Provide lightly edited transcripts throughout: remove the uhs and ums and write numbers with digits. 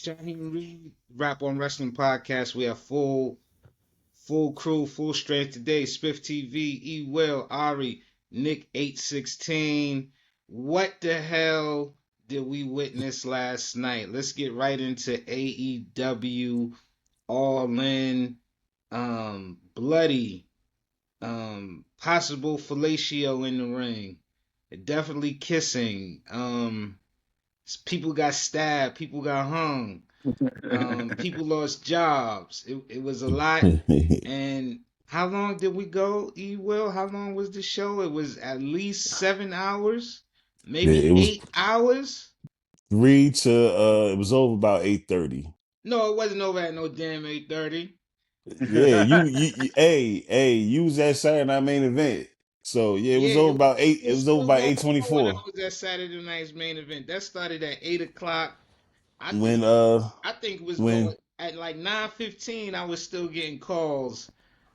Shaheem Reed, Rap on Wrestling Podcast. We have full crew, full strength today. Spiff TV, E Will, Ari, Nick 816. What the hell did we witness last night? Let's get right into AEW All In, bloody, possible fellatio in the ring. Definitely kissing. People got stabbed, people got hung, people lost jobs. It was a lot. And how long did we go, E Will? How long was the show? It was at least 7 hours, maybe It was 8 hours. 3 to it was over about 8:30. No, it wasn't over at no damn 8:30. Yeah, you was at Saturday Night Main Event. So yeah, it Yeah, was over about eight. It was was over still about going eight twenty on when I four. was at Saturday night's main event. That started at 8 o'clock. I When think I think it was going when at like 9:15. I was still getting calls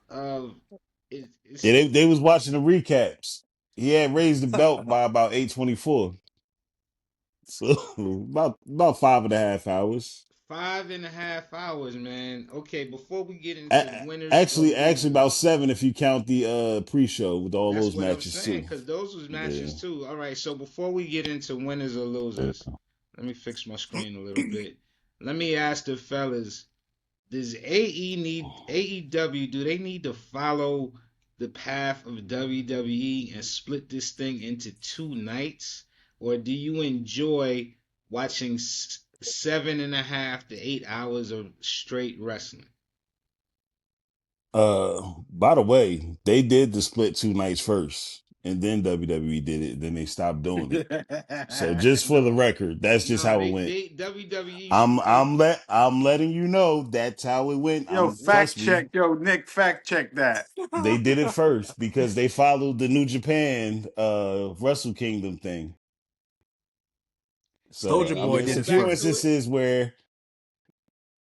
of yeah, it's they was watching the recaps. He had raised the belt by about 8:24. So about 5.5 hours. 5.5 hours, man. Okay, before we get into A- winners or actually about losers, 7 if you count the pre-show with all that's those what I'm matches saying, too. because those was Yeah. matches too. All right, so before we get into winners or losers, let me fix my screen a little bit. Let me ask the fellas, does AEW, do they need to follow the path of WWE and split this thing into 2 nights? Or do you enjoy watching 7.5 to 8 hours of straight wrestling? By the way, they did the split 2 nights first, and then WWE did it. Then they stopped doing it. So just for the No, record, that's just no, how it they went. they WWE I'm split. I'm let I'm letting you know that's how it went. Yo, fact Trust me. check. Yo, Nick, fact check that. They did it first because they followed the New Japan Wrestle Kingdom thing. Soldier So I Boy mean, Let's it's did go a it few back first. to it. instances where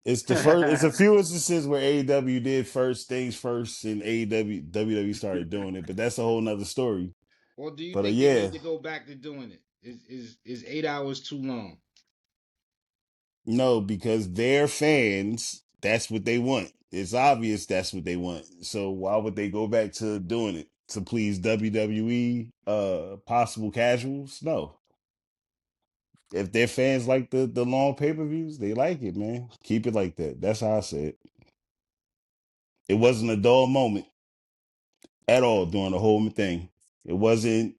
it's the first. It's a few instances where AEW did first things first, and WWE started doing it. But that's a whole nother story. Or do you But think they yeah, need to go back to doing it? Is 8 hours too long? no, because their fans, that's what they want. It's obvious that's what they want. So why would they go back to doing it to please WWE possible casuals? No. If their fans like the long pay-per-views, they like it, man. Keep it like that. That's how I say it. It wasn't a dull moment at all during the whole thing. It wasn't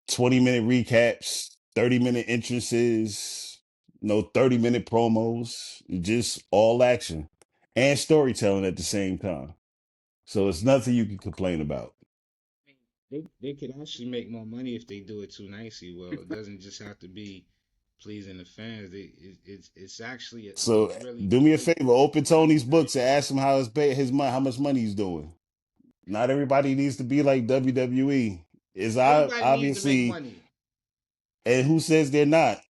20-minute recaps, 30-minute entrances, no 30-minute promos, just all action and storytelling at the same time. So it's nothing you can complain about. They could actually make more money if they do it too nicely. Well, it doesn't just have to be pleasing the fans. It's actually a So really do me a good. favor, open Tony's books and ask him how his money, how much money he's doing. Not everybody needs to be like WWE. Is Everybody needs to make obviously, money. and who says they're not?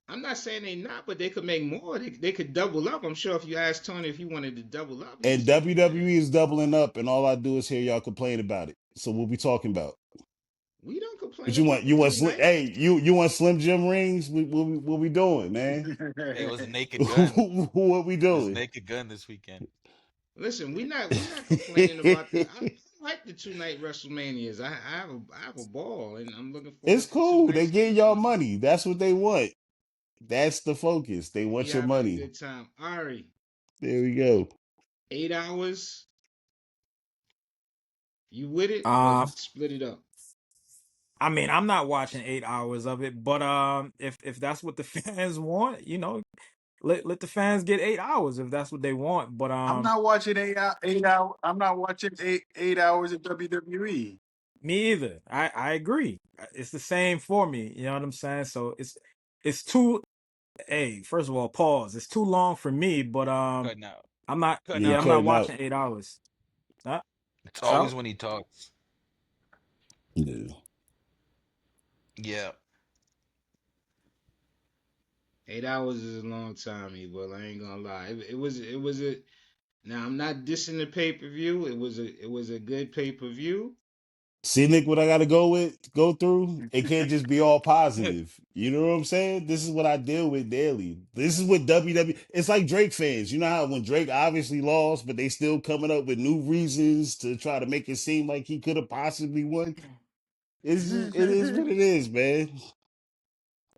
I'm not saying they not, but they could make more. They could double up. I'm sure if you asked Tony if he wanted to double up, he would And say yeah. WWE is doubling up, and all I do is hear y'all complain about it. So what we talking about? We don't complain What you about want? the two Hey, nights. you want Slim Jim rings? What we doing, man? It was Naked Gun. What we It was doing? Naked Gun this weekend. Listen, we not complaining about the. I like the 2 night WrestleManias. I have a ball, and I'm looking It's forward to two cool. They nights of getting y'all wrestling. money. That's what they want. That's the focus. They We want your having a money. good time. Ari, There we go. 8 hours. You with it, or uh, you split it up? I mean, I'm not watching 8 hours of it, but if that's what the fans want, let the fans get 8 hours if that's what they want. But I'm not watching 8 hour. I'm not watching eight hours of WWE. me either. I agree. It's the same for me. You know what I'm saying? So it's too. Hey, first of all, pause. It's too long for me, but Cutting out. I'm not. Cutting You're Yeah, I'm out. not cutting out. watching 8 hours. Huh? It's So always when he talks. Yeah. Yeah. 8 hours is a long time, Well, I ain't gonna lie. It was a. Now I'm not dissing the pay per view. It was a good pay per view. See, Nick, what I gotta go through? It can't just be all positive. You know what I'm saying? This is what I deal with daily. This is what WWE. It's like Drake fans. You know how when Drake obviously lost, but they still coming up with new reasons to try to make it seem like he could have possibly won. It's just it is what it is, man.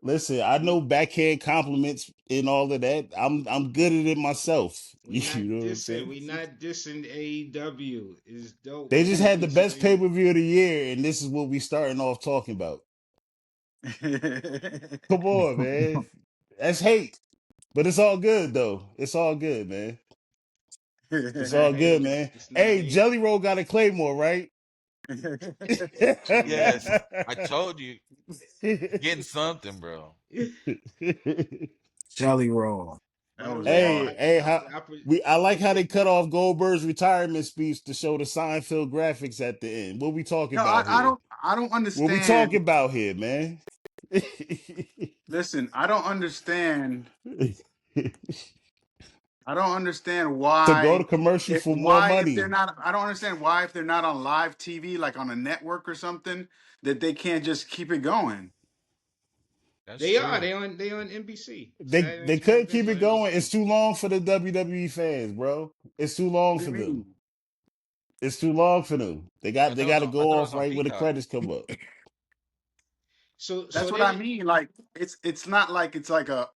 Listen, I know backhand compliments and all of that. I'm good at it myself. We You not know what I'm dissing. saying? We not dissing AEW. It's dope They what just they had the put best pay together. per view of the year, and this is what we starting off talking about. Come on, man. That's hate. But it's all good though. It's all good, man. It's It's not all good, hate. man. It's not Hey, hate. Jelly Roll got a Claymore, right? True. Yes. I told you, getting something, bro. Jelly roll. By That the was way, Hey, hard. I like how they cut off Goldberg's retirement speech to show the Seinfeld graphics at the end. What we talking No, about here? I don't What we talking understand. about here, man? Listen, I don't understand. To I don't understand go to commercial for more why if they're money. not. I don't understand why if they're not on live TV, like on a network or something, that they can't just keep it going. That's they are. true. They on NBC. Saturday Night They couldn't SmackDown's keep on it going. It's NBC. too long for the WWE fans, bro. It's too long What do for you them. mean? It's too long for them. I They thought it got was to on, I go thought it off was on right when the Peacock. credits come up. That's So what they I did. mean. Like it's not like it's like a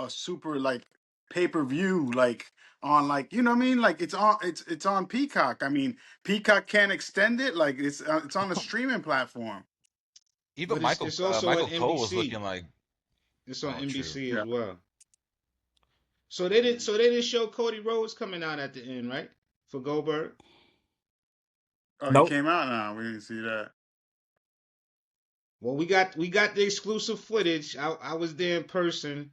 super like pay-per-view like on like you know what I mean. Like it's on Peacock. I mean Peacock can't extend it. Like it's on a streaming platform. Even But it's also on Michael Cole was NBC. looking like, It's on oh, true. NBC as Yeah. well. So they didn't. So they didn't show Cody Rhodes coming out at the end, right? For Goldberg. Oh, he Nope. came out now. We didn't see that. Well, we got the exclusive footage. I was there in person,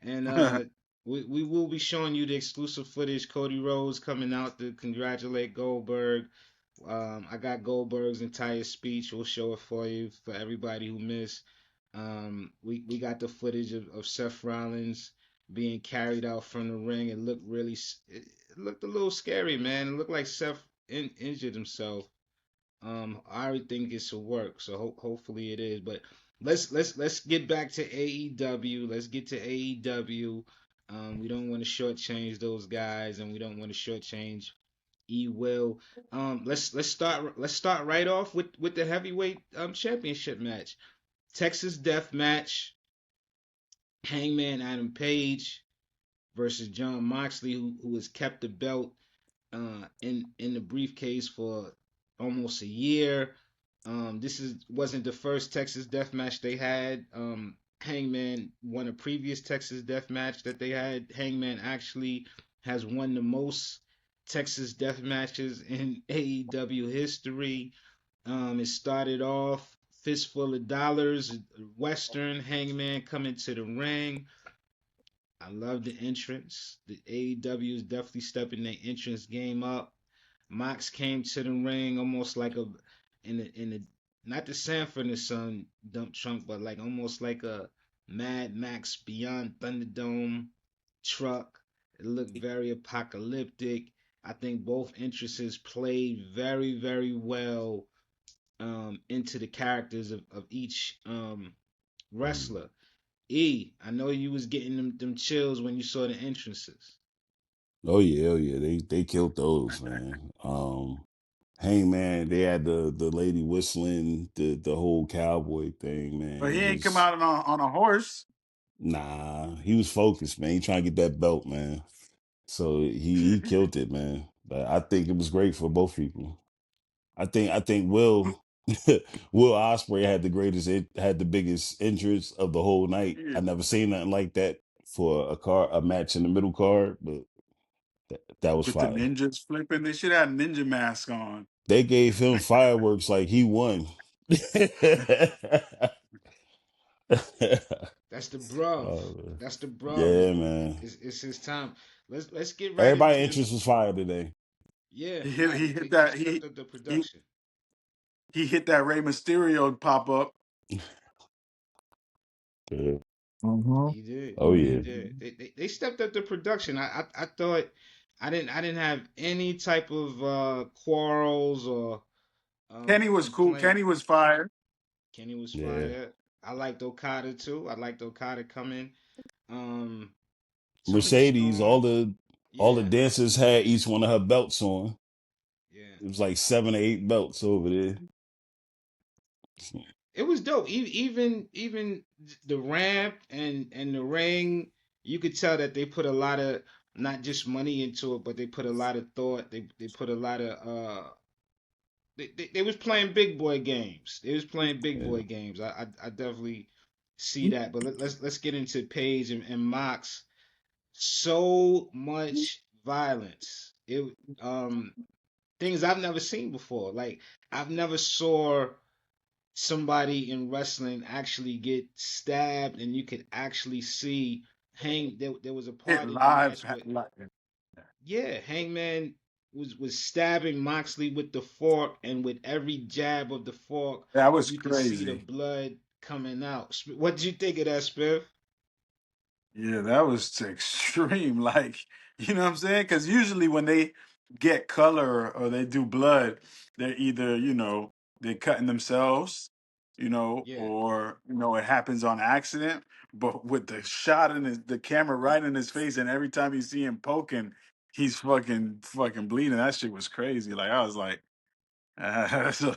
and we will be showing you the exclusive footage. Cody Rhodes coming out to congratulate Goldberg. I got Goldberg's entire speech. We'll show it for you for everybody who missed. We got the footage of Seth Rollins being carried out from the ring. It looked really, it looked a little scary, man. It looked like Seth injured himself. I already think it's a work, so hopefully it is. But let's get back to AEW. Let's get to AEW. We don't want to shortchange those guys, and we don't want to shortchange E Will. Let's start right off with the heavyweight championship match. Texas Death Match. Hangman Adam Page versus Jon Moxley, who has kept the belt in the briefcase for almost a year. This is wasn't the first Texas Death Match they had. Hangman won a previous Texas Death Match that they had. Hangman actually has won the most Texas Death Matches in AEW history. It started off fistful of dollars, Western Hangman coming to the ring. I love the entrance. The AEW is definitely stepping their entrance game up. Mox came to the ring almost like a in the not the Sanford and Son dump trunk, but like almost like a Mad Max Beyond Thunderdome truck. It looked very apocalyptic. I think both entrances played very well into the characters of each wrestler. I know you was getting them chills when you saw the entrances. Oh yeah, they killed those, man. Hangman, they had the lady whistling the whole cowboy thing, man. But he It ain't come was out on a horse. nah, he was focused, man. He trying to get that belt, man. So he killed it, man. But I think it was great for both people. I think Will Will Ospreay had had the biggest interest of the whole night. Yeah. I never seen nothing like that for a match in the middle card, but that was With the fire. ninjas flipping, they should have ninja mask on. They gave him fireworks like he won. That's the bruv. Oh, That's the bruv. yeah, man. It's his time. Let's get right Everybody into this. interest was fire today. Yeah, He hit, nah, he hit they that stepped up the he production. he hit that Rey Mysterio pop up. Yeah. Mm-hmm. He did. Oh He yeah. did. They stepped up the production. I thought I didn't have any type of quarrels or Kenny was I'm cool. playing. Kenny was fire. Kenny was Yeah. fire. I liked Okada too. I liked Okada coming. Um, Toni Mercedes, Storm. all the Yeah, dancers had each one of her belts on. yeah. It was like 7 or 8 belts over there. It was dope. Even the ramp and the ring, you could tell that they put a lot of not just money into it, but they put a lot of thought. They put a lot of they was playing big boy games. They was playing big Yeah. boy games. I definitely see that. But let's get into Page and Mox. So much violence. It things I've never seen before. Like I've never saw somebody in wrestling actually get stabbed and you could actually see there was a Hit part in the live. match where yeah, Hangman was stabbing Moxley with the fork, and with every jab of the fork, That was you could see the crazy. blood coming out. What did you think of that, Spiff? Yeah, that was extreme. Like, you know what I'm saying? Because usually when they get color or they do blood, they're either, they're cutting themselves, Yeah, or, it happens on accident. But with the shot in the camera right in his face, and every time you see him poking, he's fucking bleeding. That shit was crazy. Like, I was like, that's a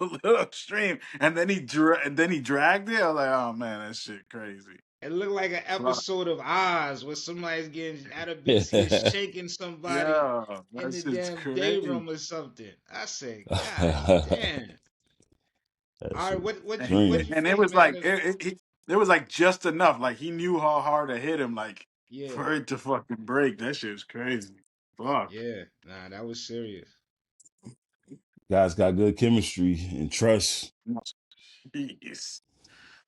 little extreme. And then he dragged it. I was like, oh man, that shit crazy. it looked like an Fuck. episode of Oz where somebody's getting out of bits. He is shaking somebody Yeah, in that the shit's damn day crazy. room or something. I said, God damn. That All right, shit what what you what dream. you And it think, was man? like it was like just enough. Like he knew how hard to hit him, like Yeah, for it to fucking break. That shit was crazy. Fuck. yeah. Nah, that was serious. Guys got good chemistry and trust. Jeez.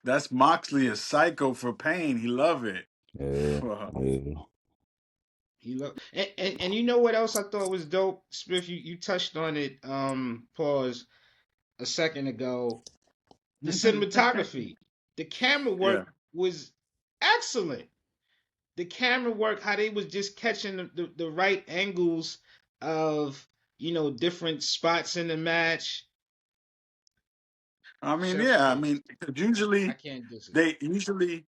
That's Moxley, a psycho for pain. He love it. Yeah. Fuck. Yeah. He loved, and you know what else I thought was dope, Smith? You touched on it, pause a second ago. The cinematography, the camera Yeah. work was excellent. The camera work, how they was just catching the right angles of different spots in the match. I mean, Chef's yeah. I kiss. mean, I usually can't disagree. they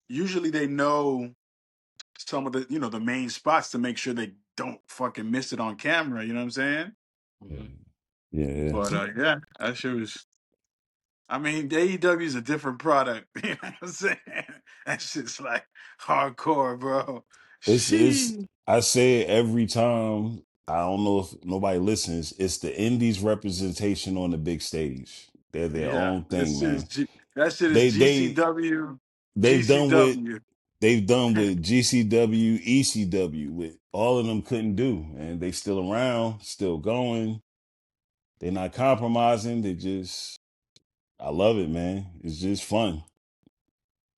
usually they know some of the main spots to make sure they don't fucking miss it on camera. You know what I'm saying? Hmm. Yeah. But yeah, that shit was. I mean, AEW is a different product. You know what I'm saying? That shit's like hardcore, bro. It's She. I say it every time. I don't know if nobody listens. It's the indies representation on the big stage. They're their Yeah, own thing, man. that shit is They they GCW, they've done what GCW. they've done with GCW, ECW, with all of them couldn't do, and they still around, still going. They're not compromising. They just I love it, man. It's just fun.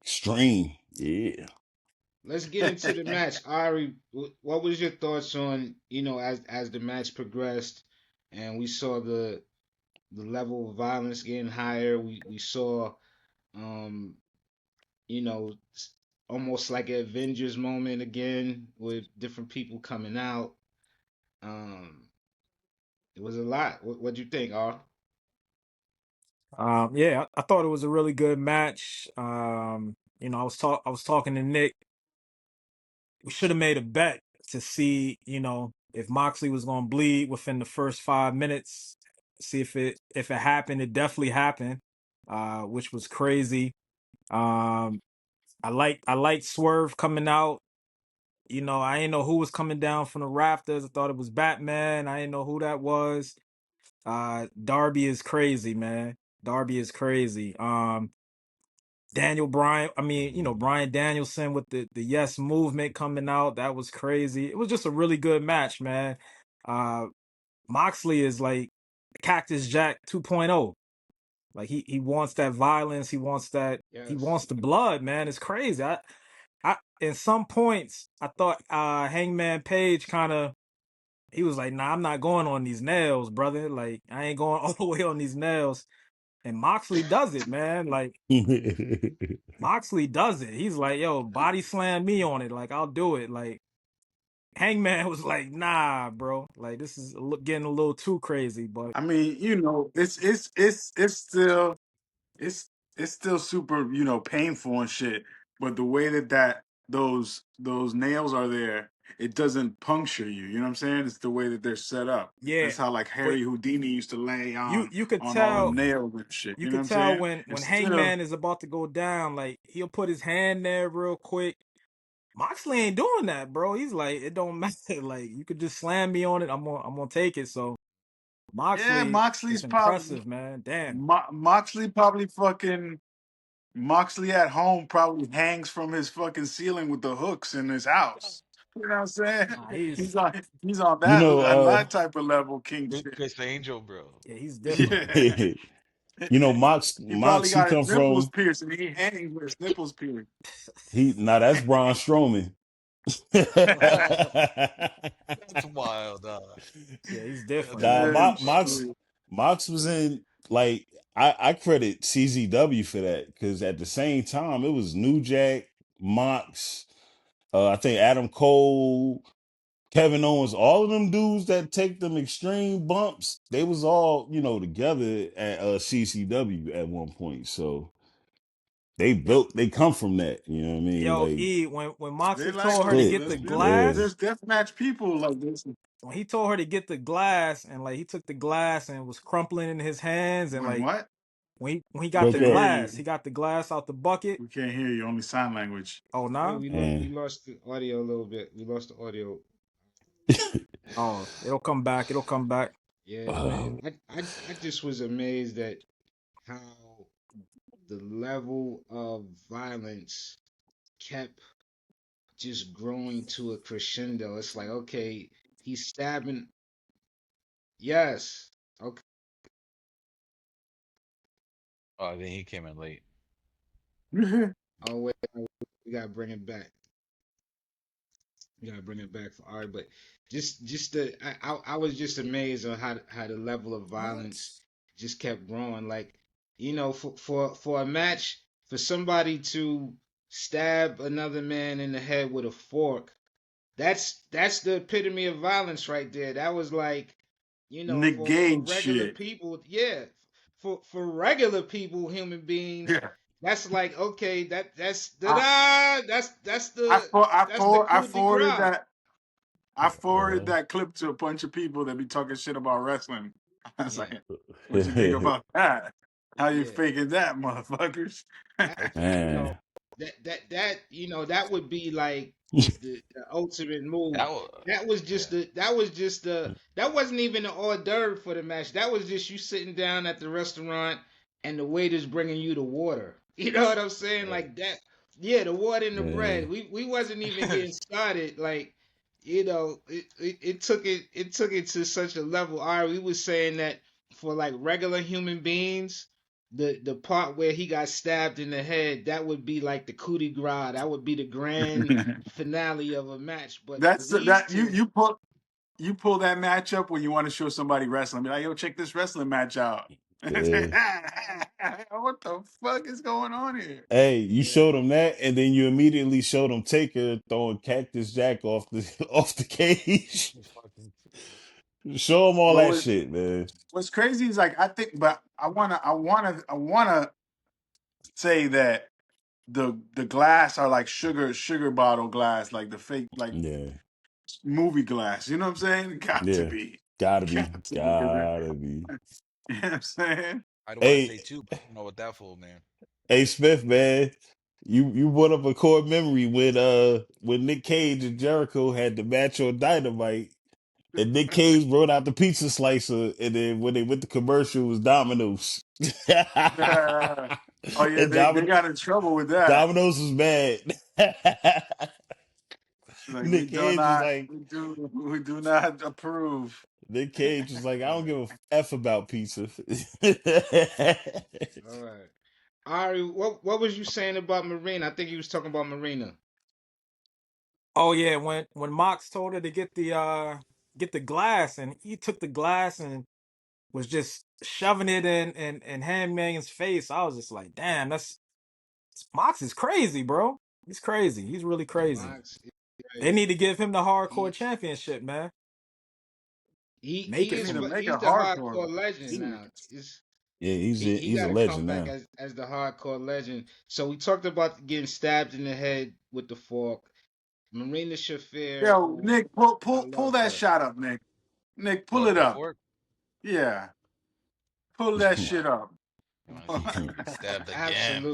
Extreme. Yeah. Let's get into the match. Ari, what was your thoughts on, as the match progressed and we saw the level of violence getting higher. We saw um you know almost like an Avengers moment again with different people coming out. Um it was a lot. What'd you think, R? Yeah, I thought it was a really good match. I was talking to Nick. We should have made a bet to see, if Moxley was going to bleed within the first 5 minutes. See if it happened. It definitely happened, which was crazy. Um, I liked Swerve coming out. I didn't know who was coming down from the rafters. I thought it was Batman. I didn't know who that was. Darby is crazy, man. Darby is crazy. Daniel Bryan, Bryan Danielson with the Yes movement coming out. That was crazy. It was just a really good match, man. Uh Moxley is like Cactus Jack 2.0. Like he wants that violence, he Yes. wants the blood, man. It's crazy. I in some points I thought Hangman Page kind of he was like, "Nah, I'm not going on these nails, brother. Like I ain't going all the way on these nails." And Moxley does it, man. Like Moxley does it. He's like, yo, body slam me on it. Like, I'll do it. Like, Hangman was like, nah, bro. Like, this is getting a little too crazy. But I mean, it's still it's it's still super, painful and shit. But the way that those nails are there, it doesn't puncture you. You know what I'm saying? It's the way that they're set up. yeah, That's how like but Harry Houdini used to lay you could on all them tell. nails and shit. You You know what could I'm tell saying? when It's still Hangman is about to go down, like he'll put his hand there real quick. Moxley ain't doing that, bro. He's like, it don't matter. Like, you could just slam me on it. I'm gonna take it. So yeah. Moxley is Moxley's probably impressive, man. Damn. Moxley probably fucking Moxley at home probably hangs from his fucking ceiling with the hooks in his house. You know what I'm saying? Nah, He's on you that know, type of level king This shit. Chris Angel, bro. yeah, he's different. Yeah. you know, Mox He probably Moxley got his come nipples from pierced and he hangs with his nipples pierced. now that's Braun Strowman. That's wild. Yeah, he's That's different. Nah, Yeah, wild, bro. Mox shit. Mox was in like I credit CZW for that because at the same time it was New Jack, Mox, I think Adam Cole, Kevin Owens, all of them dudes that take them extreme bumps, they was all, together at CCW at one point. So they come from that, you know what I mean? Yo, Like E, when They Moxley like told her to those. shit. get the Yeah. There's glass, deathmatch people like this. when he told her to get the glass, and like he took the glass and was crumpling in his hands, and When like what? when he We got the Broke can't up. hear glass, you. he got the glass out the bucket. We can't hear you. Only sign language. Oh Yeah, nah. we And lost the audio a little bit. We lost the audio. Oh, it'll come back. It'll come back. Yeah, uh, man. I just was amazed at how the level of violence kept just growing to a crescendo. It's like, okay, he's stabbing. Yes. Okay. Oh, I think he came in late. Oh wait, we gotta bring it back. We gotta bring it back for Ari. But just the I was just amazed on how the level of violence just kept growing. Like, for a match, for somebody to stab another man in the head with a fork, that's the epitome of violence right there. That was like, for Negate regular shit. people, yeah, for regular people, human beings, Yeah. that's like, okay, that's da I da, that's the I coup de forwarded grace. that. I forwarded that clip to a bunch of people that be talking shit about wrestling. I was Yeah, like, "What you think about that? How you yeah. faking that, motherfuckers?" That's man. that would be like the ultimate move. That was, yeah. That wasn't even an hors d'oeuvre for the match. That was just you sitting down at the restaurant and the waiter's bringing you the water. You know what I'm saying? Yeah. Like that. Yeah, the water and the Yeah. bread. We wasn't even getting started. Like, it took it to such a level. All right, we was saying that for like regular human beings, the part where he got stabbed in the head, that would be like the coup de grace. That would be the grand finale of a match. But for That's these that two, you pull that match up when you want to show somebody wrestling. Be like, "Yo, check this wrestling match out." What Yeah. the fuck is going on here? Hey, you yeah, showed them that, and then you immediately showed them Taker throwing Cactus Jack off the off the cage. Fucking- Show them all But that shit, man. what's crazy is like I think, but I wanna say that the glass are like sugar bottle glass, like the fake like Yeah, movie glass. You know what I'm saying? Got to yeah, be, gotta be, got to be. 'Cause gotta be. you know what I'm saying? I'd want to Hey, say two, but I don't know what that for, man. hey, Smith, man, you brought up a core memory when Nick Cage and Jericho had the match on Dynamite, and Nick Cage brought out the pizza slicer, and then when they went to commercial, it was Domino's. Oh yeah, And they got in trouble with that. Domino's was mad. Like Nick Cage was like, we do not approve. Nick Cage was like, I all don't right, give a f about pizza. all right. Ari, what was you saying about Marina? I think he was talking about Marina. Oh yeah, when Mox told her to get the glass, and he took the glass and was just shoving it in Hangman's face. I was just like, damn, Mox is crazy, bro. He's crazy. He's really Yeah, crazy. Mox. They Right. need to give him the hardcore He championship, man. he Make he it They need is to for him. make he's a the hardcore. hardcore legend Jeez. now. It's Yeah, he he's a got to come legend back now. as the hardcore legend. So we talked about getting stabbed in the head with the fork. Marina Shafir, Yo, who Nick, I pull love that her. shot up, Nick. Nick, pull What, it the up. fork? Yeah, pull that You want, shit up. you want to see him get stabbed again?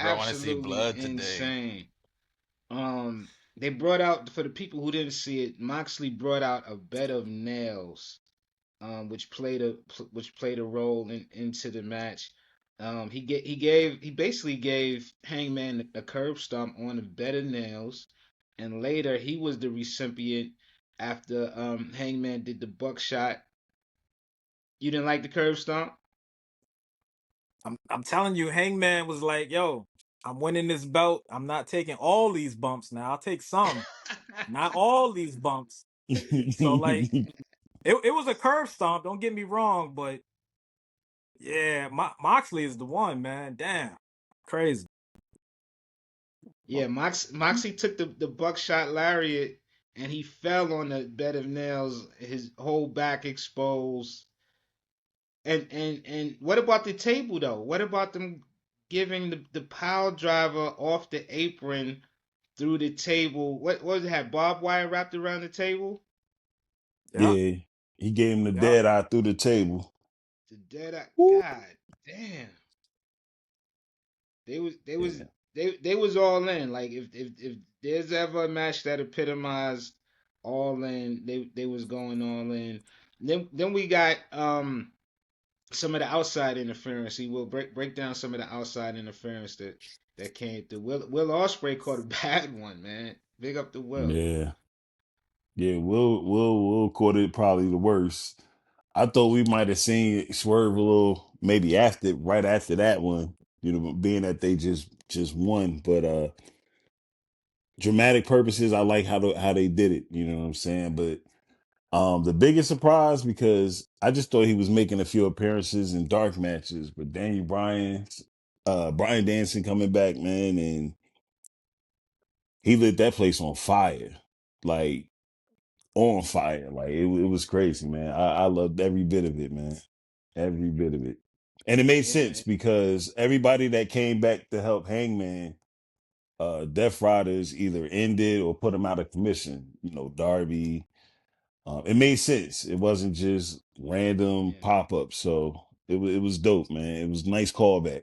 Bro, I want to see Absolutely blood today. insane. They brought out for the people who didn't see it. Moxley brought out a bed of nails, which played a role into the match. He basically gave Hangman a curb stomp on a bed of nails, and later he was the recipient after Hangman did the buckshot. You didn't like the curb stomp? I'm telling you, Hangman was like, "Yo, I'm winning this belt. I'm not taking all these bumps now. I'll take some, not all these bumps." So like, it was a curve stomp. Don't get me wrong, but yeah, Moxley is the one, man. Damn, crazy. Yeah, Moxie took the buckshot lariat and he fell on the bed of nails, his whole back exposed. And what about the table though? What about them giving the pile driver off the apron through the table? What was it? Had barbed wire wrapped around the table? Yeah, Yeah, he gave him the yeah, dead eye through the table. The dead eye. Woo. God damn. They was they was Yeah, they was all in. Like if there's ever a match that epitomized all in, they was going all in. Then we got some of the outside interference. He will break down some of the outside interference that came through. Will Ospreay caught a bad one, man. Big up the Will. yeah, yeah. We'll caught it probably the worst. I thought we might have seen Swerve a little maybe right after that one. You know, being that they just won, but dramatic purposes, I like how they did it. You know what I'm saying? But the biggest surprise because I just thought he was making a few appearances in dark matches, but Brian Danson coming back, man, and he lit that place on fire, like on fire, like it was crazy, man. I loved every bit of it, man, every bit of it, and it made Yeah, sense because everybody that came back to help Hangman, Death Riders either ended or put him out of commission. You know, Darby. It made sense. It wasn't just random yeah. pop ups. So it was dope, man. It was a nice callback.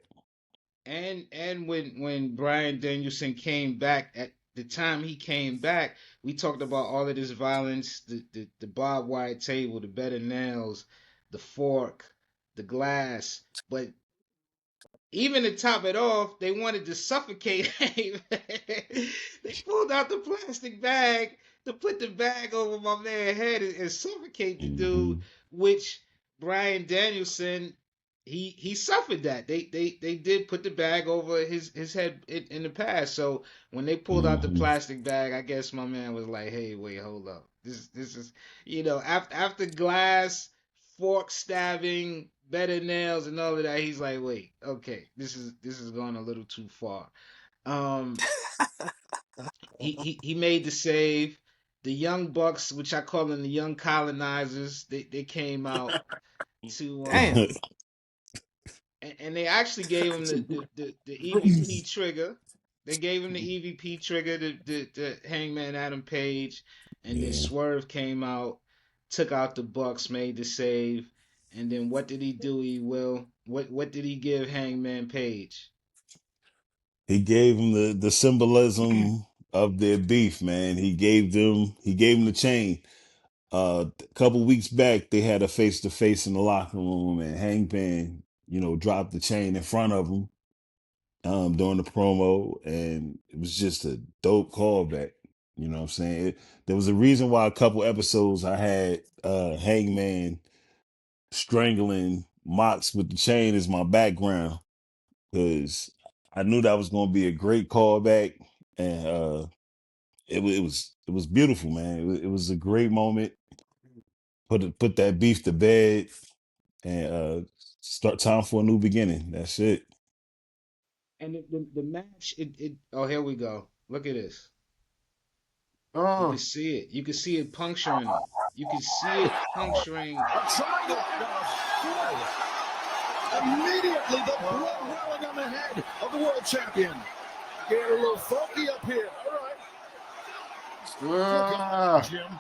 And when Brian Danielson came back at the time he came back, we talked about all of this violence, the barbed wire table, the bed of nails, the fork, the glass. But even to top it off, they wanted to suffocate him. They pulled out the plastic bag to put the bag over my man's head and suffocate the dude, Hmm. which Brian Danielson he suffered that. They did put the bag over his head in the past. So when they pulled out the Hmm. plastic bag, I guess my man was like, "Hey, wait, hold up. This is after glass fork stabbing, better nails, and all of that. He's like, wait, okay, this is going a little too far. Um, he made the save. The young bucks, which I call them the young colonizers, they came out to damn. and they actually gave him the EVP trigger. They gave him the EVP trigger to Hangman Adam Page, and then Yeah. Swerve came out, took out the Bucks, made the save, and then what did he do? What did he give Hangman Page? He gave him the symbolism of their beef, man. He gave them the chain. A couple weeks back, they had a face to face in the locker room, and Hangman, dropped the chain in front of him during the promo, and it was just a dope callback. You know what I'm saying? There was a reason why a couple episodes I had Hangman strangling Mox with the chain as my background because I knew that was going to be a great callback, and it was beautiful, man. It was a great moment. Put that beef to bed, and start time for a new beginning. That's it. And the match, it oh here we go. Look at this. You could Oh, see it. You could see it puncturing him. You could see it puncturing. A triangle. Immediately, the blood welling on the head of the world champion. Getting a little funky up here. All right. Jim.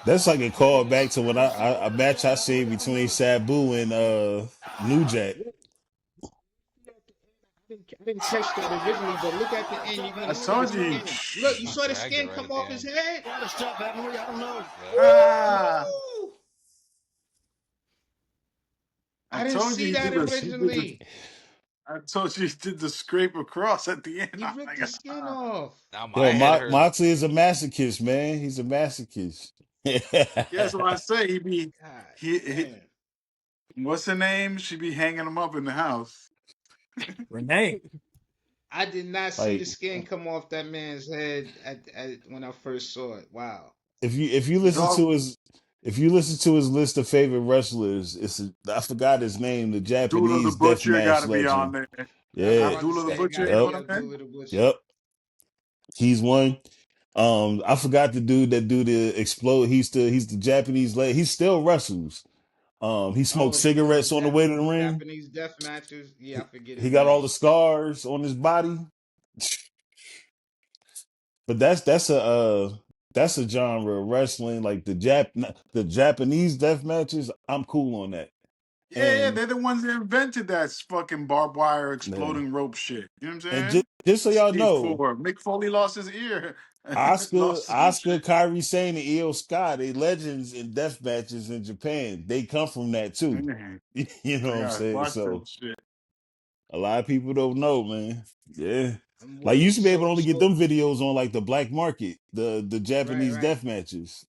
That's like a callback to when a match I seen between Sabu and New Jack. I didn't catch that originally, but look at the end. You're I gonna see the told you. skin. Look, you He saw the dragged it skin right come at the off his end. head. Gotta stop, haven't we? I don't know. Ah, Woo! I I didn't told you see he that did this. originally. I told you he did the scrape across at the end. He I'm ripped like, the skin off. Now my Yo, head hurts. Moxley is a masochist, man. He's a masochist. yeah, so I say God he damn. what's her name? She be hanging him up in the house. Renee. I did not see the Like skin come off that man's head when I first saw it. Wow. if you listen Dog, to his list of favorite wrestlers, I forgot his name, the Dula the Japanese Butcher got deathmatch to be on legend. there. I was Yeah, about to Abdullah the say it Butcher, got to you know yep, be what I mean? Abdullah the Butcher. yep. He's one. I forgot the dude that do the explode. He's the Japanese leg. He still wrestles. He smoked Oh, from the cigarettes on the way to the ring. Japanese death matches. Yeah, I forget He his got all name. the scars on his body. But that's a genre of wrestling like the Japanese death matches. I'm cool on that. Yeah, And they're the ones that invented that fucking barbed wire yeah. exploding rope shit. You know what I'm And saying? just so y'all Stage know, four. Mick Foley lost his ear. lost some Oscar, shit. Kyrie Sane, and Io Scott, they legends in death matches in Japan. They come from that too. Man, You know I what I'm gotta saying? watch that So shit. a lot of people don't know, man. Yeah. I'm Like you waiting. used to be able to only get So them videos on like the black market, the right, Japanese right, death matches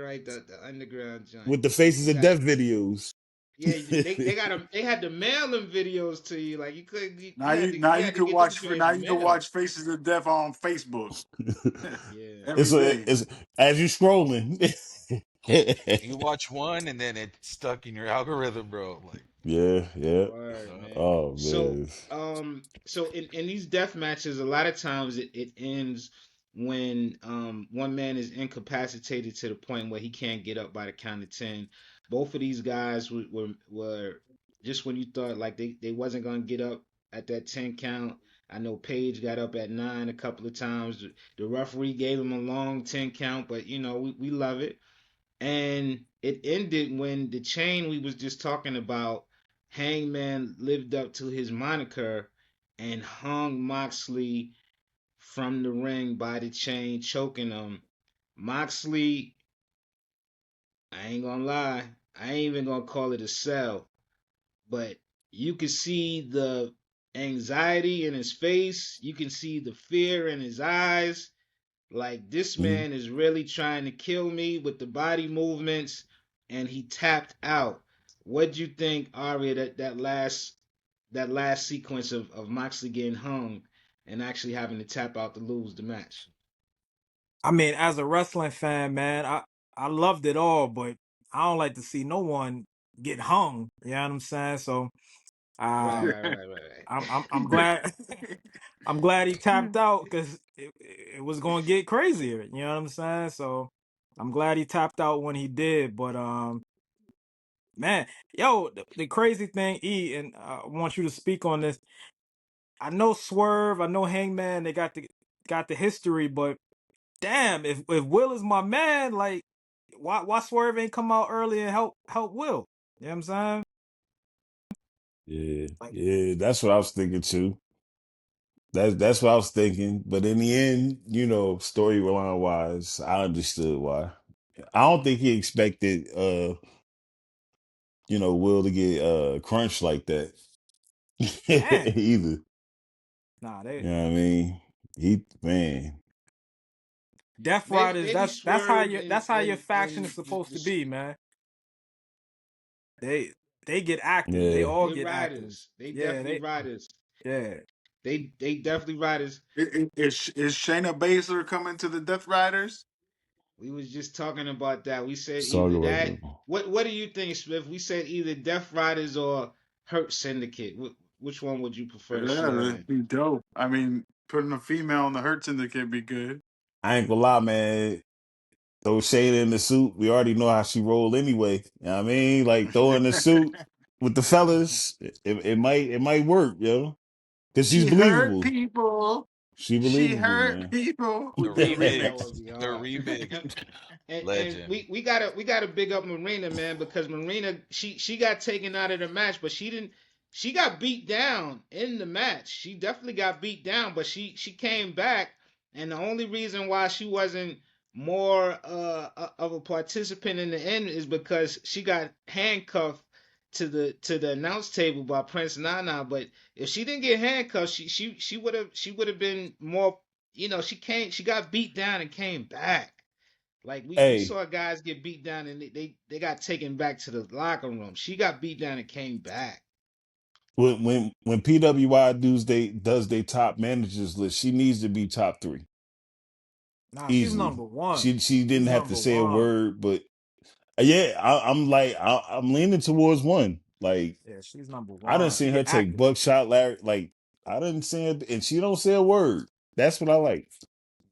right. The underground joint. with the faces You of got death videos. yeah. They had to mail them videos to you. Like you could Now you now you you had to could get them watch joints now you can mailed. watch Faces of Death on Facebook Yeah. every day. It's as you scrolling. You watch one and then it's stuck in your algorithm, bro. Like, Yeah, yeah. Word, man. Oh So, man. in these death matches, a lot of times it ends when one man is incapacitated to the point where he can't get up by the count of 10. Both of these guys were just when you thought like they wasn't gonna get up at that 10 count. I know Page got up at 9 a couple of times. The referee gave him a long 10 count, but we love it. And it ended when the chain we was just talking about, Hangman lived up to his moniker and hung Moxley from the ring by the chain, choking him. Moxley, I ain't gonna lie, I ain't even gonna call it a sell, but you could see the anxiety in his face. You can see the fear in his eyes. Like this Mm. man is really trying to kill me with the body movements, and he tapped out. What'd you think, Aria? That last sequence of Moxley getting hung and actually having to tap out to lose the match. I mean, as a wrestling fan, man, I loved it all, but I don't like to see no one get hung. You know what I'm saying? So Right, um, right, right, right, I'm glad I'm glad he tapped out because it was gonna get crazier. You know what I'm saying? So I'm glad he tapped out when he did. But man, yo, the crazy thing, and I want you to speak on this. I know Swerve, I know Hangman, they got the history, but damn, if Will is my man, like why Swerve ain't come out early and help Will? You know what I'm saying? Yeah, Like, yeah. That's what I was thinking too. That's what I was thinking. But in the end, storyline wise, I understood why. I don't think he expected Will to get crunched like that. damn, Either. nah, You they know what I mean? Man. Death Riders. maybe That's how Swerve your and that's how your faction and is supposed to be, man. They they get active. They Yeah. all they get active. riders. They Yeah, definitely riders. yeah. They definitely riders. Is Shayna Baszler coming to the Death Riders? We was just talking about that. We said Let's talk either about that. them. What do you think, Smith? We said either Death Riders or Hurt Syndicate. Which one would you prefer to Yeah, see them that'd in? be dope. I mean, putting a female in the Hurt Syndicate would be good. I ain't gonna lie, man. Throw Shayna in the suit. We already know how she roll anyway. You know what I mean? Like throw her in the suit with the fellas. It might work, yo. Cause she's She hurt believable. people. She She believable, hurt man. people The with the That remix. remix. would be The hard. remix. And Legend. we gotta big up Marina, man, because Marina she got taken out of the match, but she got beat down in the match. She definitely got beat down, but she came back, and the only reason why she wasn't more of a participant in the end is because she got handcuffed to the announce table by Prince Nana. But if she didn't get handcuffed, she would have been more. She got beat down and came back. Like we Hey, saw guys get beat down and they got taken back to the locker room. She got beat down and came back. when PWI does they top managers list, she needs to be top 3 Nah, she's easily. number one. She She's didn't have to number say a one. word, but yeah, I'm leaning towards one. Like Yeah, she's number I done one. She seen her get take active. buckshot Larry. Like I done seen her, and she don't say a word. That's what I like.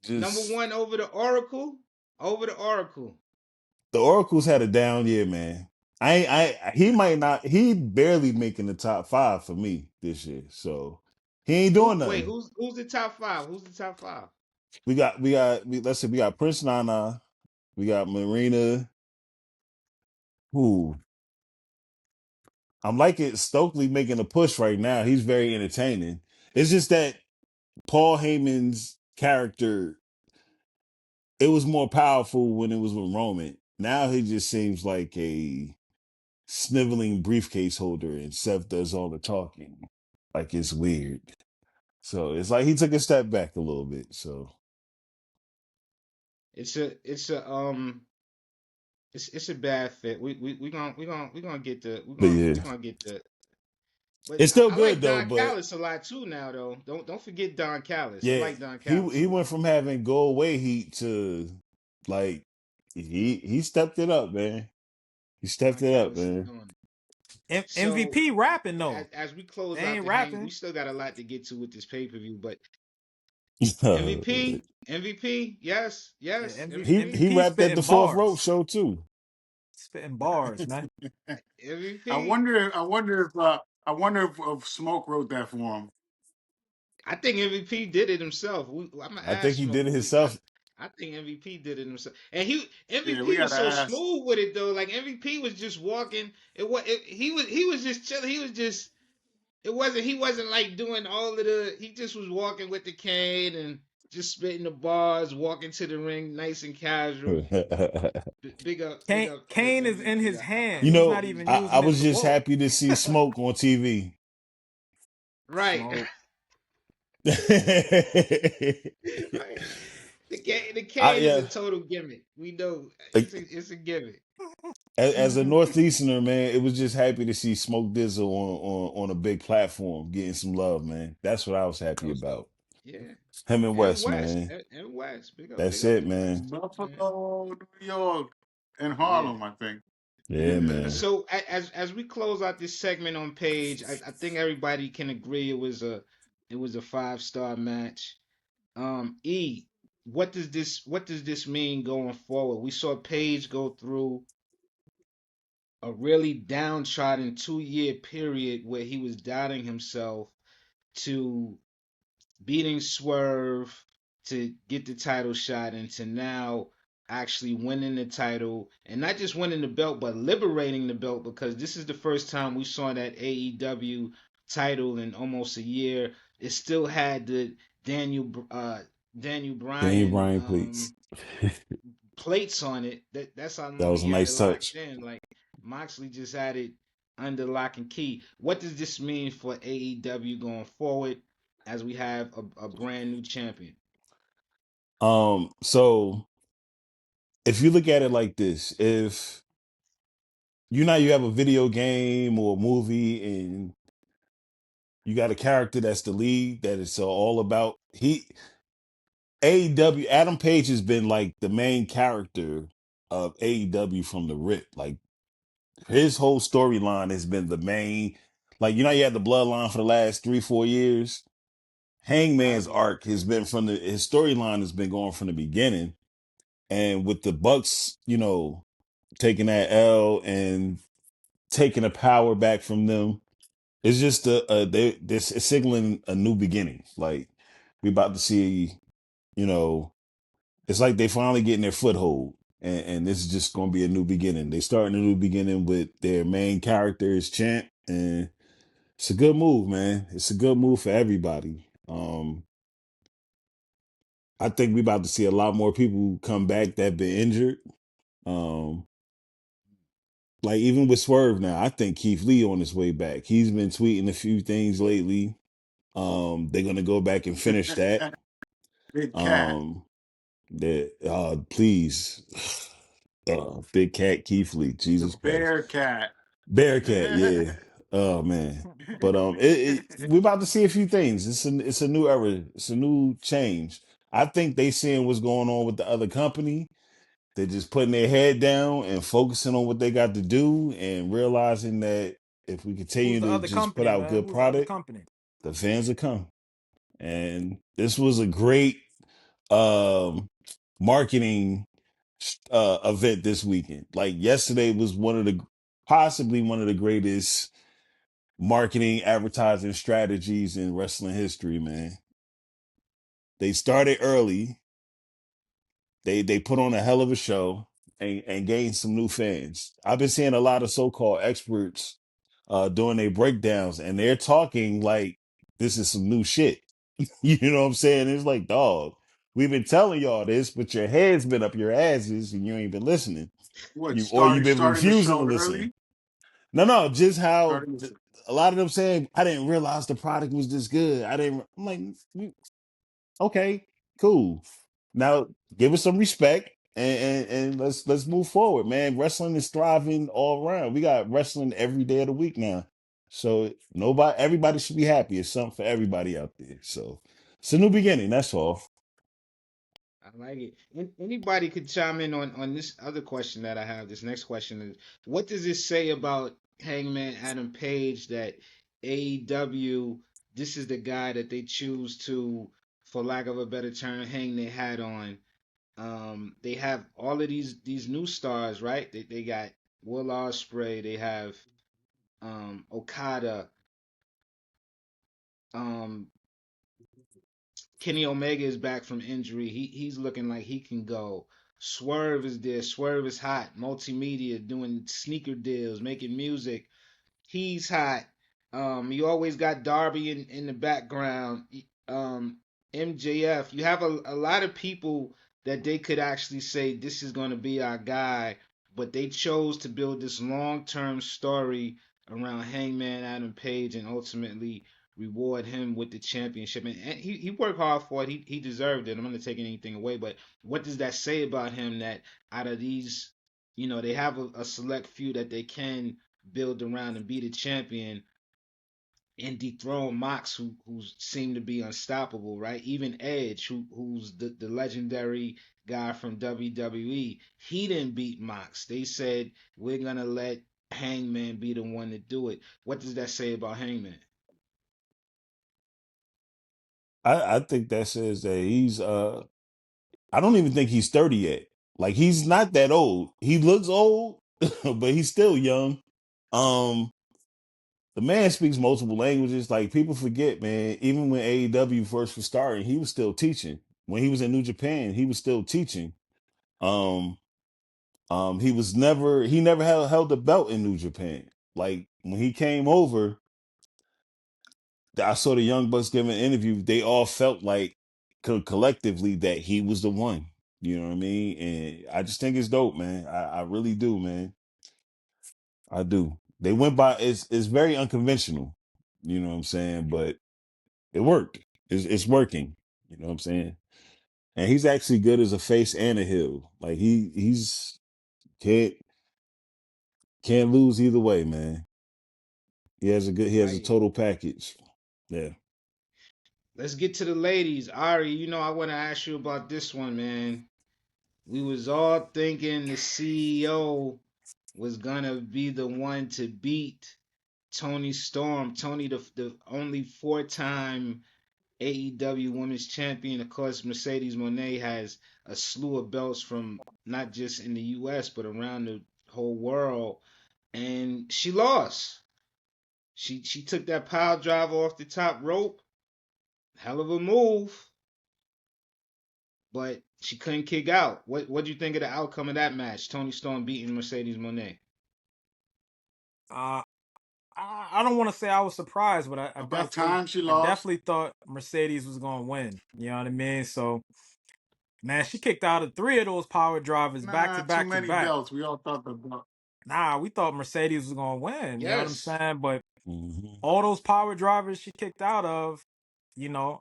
Number Just one over the Oracle. Over the Oracle. the Oracle's had a down year, man. He might not. He barely making the top 5 for me this year. So he ain't doing nothing. Who's the top five? Who's the top five? Let's say we got Prince Nana, we got Marina. Who I'm liking Stokely making a push right now. He's very entertaining. It's just that Paul Heyman's character, it was more powerful when it was with Roman. Now he just seems like a sniveling briefcase holder and Seth does all the talking. Like it's weird. So it's like he took a step back a little bit. So It's a bad fit. We gonna get the but yeah. we gonna get the. But It's still I good like though, Don but Callis a lot too now though. Don't forget Don Callis. I yeah, like Don Callis a he went lot. from having go away heat to like he stepped it up, man. He stepped Don it up, Callis is man. doing it. So MVP rapping as, though. as we close They out ain't the hang, we rapping. still got a lot to get to with this pay per view. But he MVP, yes, Yeah, yes, MVP, he MVP rapped at the spitting fourth rope bars. show too. Spitting bars, man. I MVP. wonder. I wonder if Smoke wrote that for him. I think MVP did it himself. I'm gonna I think ask he did Smoke. it himself. I think MVP did it himself, and Yeah, we MVP was gotta so ask. smooth with it though. Like MVP was just walking. He was just chilling. He wasn't like doing all of the. He just was walking with the cane and just spitting the bars, walking to the ring, nice and casual. Big up, big Kane, up Kane is in MVP. his I hand. You He's fuck with not know, even MVP. I using his was just foot. happy to see Smoke on TV. Right, Smoke. right. The cane is a Yeah, total gimmick. We know like, it's a gimmick. as a Northeasterner, man, it was just happy to see Smoke Dizzle on a big platform getting some love, man. That's what I was happy Those, about. yeah. Him and And West, West, man. and West. Big That's up it, to West man. too, man. Buffalo, New York, and Yeah. Harlem, I think. Yeah, man. So as we close out this segment on Page, I think everybody can agree it was a 5-star match. E, what does this mean going forward? We saw Page go through a really downtrodden 2-year period where he was doubting himself to beating Swerve to get the title shot and to now actually winning the title and not just winning the belt but liberating the belt because this is the first time we saw that AEW title in almost a year. It still had the Daniel Daniel Bryan Bryan, please. plates on it. That's how That long was a he had it nice locked touch. in. Like Moxley just had it under lock and key. What does this mean for AEW going forward as we have a brand new champion? So if you look at it like this, if you have a video game or a movie and you got a character that's the lead that it's all about AEW Adam Page has been like the main character of AEW from the rip. Like his whole storyline has been the main, like you had the bloodline for the last 3-4 years. Hangman's arc has been his storyline has been going from the beginning, and with the Bucks, taking that L and taking the power back from them, it's just they're signaling a new beginning. Like we about to see, it's like they finally getting their foothold, and this is just going to be a new beginning. They starting a new beginning with their main character is Champ, and it's a good move, man. It's a good move for everybody. I think we about to see a lot more people come back that have been injured. Um, like even with Swerve now, I think Keith Lee on his way back. He's been tweeting a few things lately. They're gonna go back and finish that. Big cat. That please, Big Cat Keith Lee, The Jesus Christ, bear cat. Bearcat, yeah. Oh man, but we're about to see a few things. It's a new era. It's a new change. I think they seeing what's going on with the other company. They're just putting their head down and focusing on what they got to do and realizing that if we Who's continue the to other just put company, out man? good Who's the other product, company? the fans will come. And this was a great um marketing event this weekend. Like yesterday was possibly one of the greatest marketing advertising strategies in wrestling history, man. They started early. They put on a hell of a show and gained some new fans. I've been seeing a lot of so-called experts doing their breakdowns, and they're talking like this is some new shit. You know what I'm saying? It's like, dog, we've been telling y'all this, but your head's been up your asses and you ain't been listening. What, You've been starting the refusing to show listen. early? No, just how Starting the, a lot of them saying, I didn't realize the product was this good. I'm like, okay, cool. Now give us some respect and let's move forward, man. Wrestling is thriving all around. We got wrestling every day of the week now. So everybody should be happy. It's something for everybody out there. So it's a new beginning, that's all. I like it. Anybody could chime in on this other question that I have. This next question is, what does this say about Hangman Adam Page that AEW, this is the guy that they choose to, for lack of a better term, hang their hat on? They have all of these new stars, right? They got Will Ospreay, they have Okada, um Kenny Omega is back from injury. He's looking like he can go. Swerve is there. Swerve is hot. Multimedia doing sneaker deals, making music. He's hot. You always got Darby in the background. MJF. You have a lot of people that they could actually say this is going to be our guy, but they chose to build this long term story around Hangman Adam Page and ultimately reward him with the championship. And he worked hard for it. He deserved it. I'm not taking anything away, but what does that say about him that out of these, they have a select few that they can build around and be the champion and dethrone Mox, who seemed to be unstoppable, right? Even Edge, who's the legendary guy from WWE, he didn't beat Mox. They said we're gonna let Hangman be the one to do it. What does that say about Hangman? I think that says that he's I don't even think he's 30 yet. Like he's not that old. He looks old, but he's still young. Um the man speaks multiple languages. Like people forget, man, even when AEW first was starting, he was still teaching. When he was in New Japan, he was still teaching. Um he never held a belt in New Japan. Like when he came over, I saw the Young Bucks give an interview. They all felt like collectively that he was the one. You know what I mean? And I just think it's dope, man. I really do, man. I do. They went by. It's very unconventional. You know what I'm saying? But it worked. It's working. You know what I'm saying? And he's actually good as a face and a heel. Like he's can't can't lose either way, man. I He has like a it. total package. Yeah. Let's get to the ladies. Ari, I want to ask you about this one, man. We was all thinking the CEO was gonna be the one to beat Toni Storm. Toni, the only four-time AEW Women's Champion. Of course, Mercedes Moné has a slew of belts from not just in the U.S. but around the whole world, and she lost. She took that pile driver off the top rope. Hell of a move, but she couldn't kick out. What do you think of the outcome of that match? Toni Storm beating Mercedes Moné. Uh, I don't want to say I was surprised, but About time she lost. I definitely thought Mercedes was gonna win. You know what I mean? So, man, she kicked out of 3 of those power drivers back to back Too to many back. belts. We all thought the belt. Nah, we thought Mercedes was gonna win. You know what I'm Yes. saying? But all those power drivers she kicked out of, you know,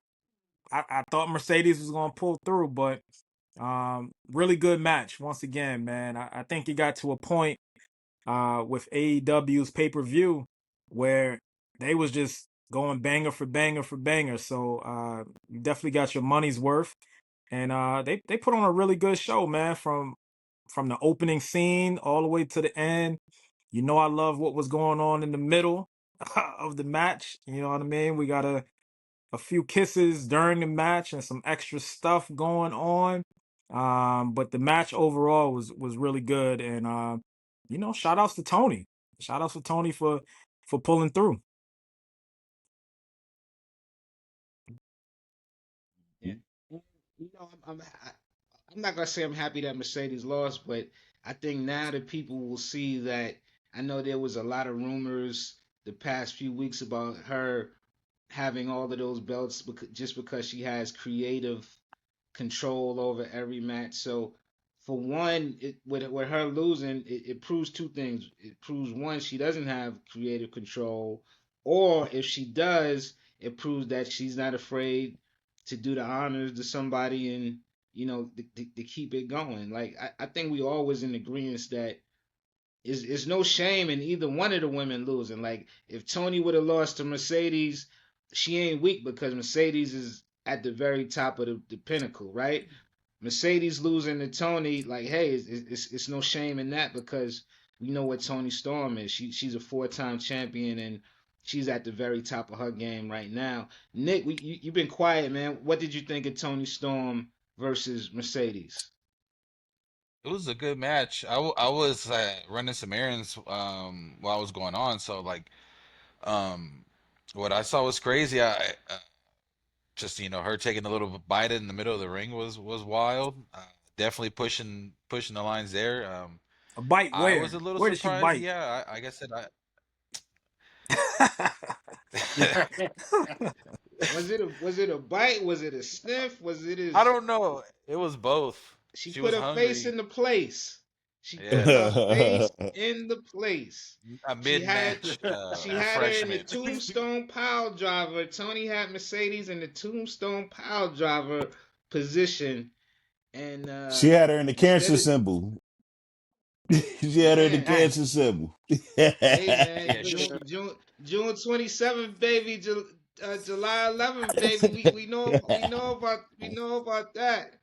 I thought Mercedes was gonna pull through, but really good match once again, man. I think it got to a point with AEW's pay-per-view where they was just going banger for banger for banger. So you definitely got your money's worth. And they put on a really good show, man, from the opening scene all the way to the end. You know, I love what was going on in the middle of the match. You know what I mean? We got a few kisses during the match and some extra stuff going on. But the match overall was really good. And you know, shout outs to Toni. Shout outs to Toni for pulling through. Yeah. You know, I'm not gonna say I'm happy that Mercedes lost, but I think now that people will see that. I know there was a lot of rumors the past few weeks about her having all of those belts just because she has creative control over every match. So, for one, with her losing, it proves two things. It proves one, she doesn't have creative control, or if she does, it proves that she's not afraid to do the honors to somebody and to keep it going. Like I think we always in agreement that is no shame in either one of the women losing. Like if Toni would have lost to Mercedes, she ain't weak because Mercedes is at the very top of the pinnacle, right? Mercedes losing to Toni, like, hey, it's no shame in that because we know what Toni Storm is. She's a 4-time champion and she's at the very top of her game right now. Nick, you've been quiet, man. What did you think of Toni Storm versus Mercedes? It was a good match. I was running some errands while it was going on, so like um what I saw was crazy. I just her taking a little bite in the middle of the ring was wild. Definitely pushing the lines there. A bite I was where? a little Where did she surprised. bite? Yeah, I guess that Yeah. I Was it a bite? Was it a sniff? Was it I his? don't know. It was both. She She put was her face hungry. in the place. She put Yeah, her face in the place. a She had mid-match she had her in the refreshment. tombstone pile driver. Toni had Mercedes in the tombstone pile driver position, and She had her in the instead cancer of symbol. She had her in the man, Dang. cancer symbol. hey man, Yeah, June 27th, baby, July 11th, baby. We know about that.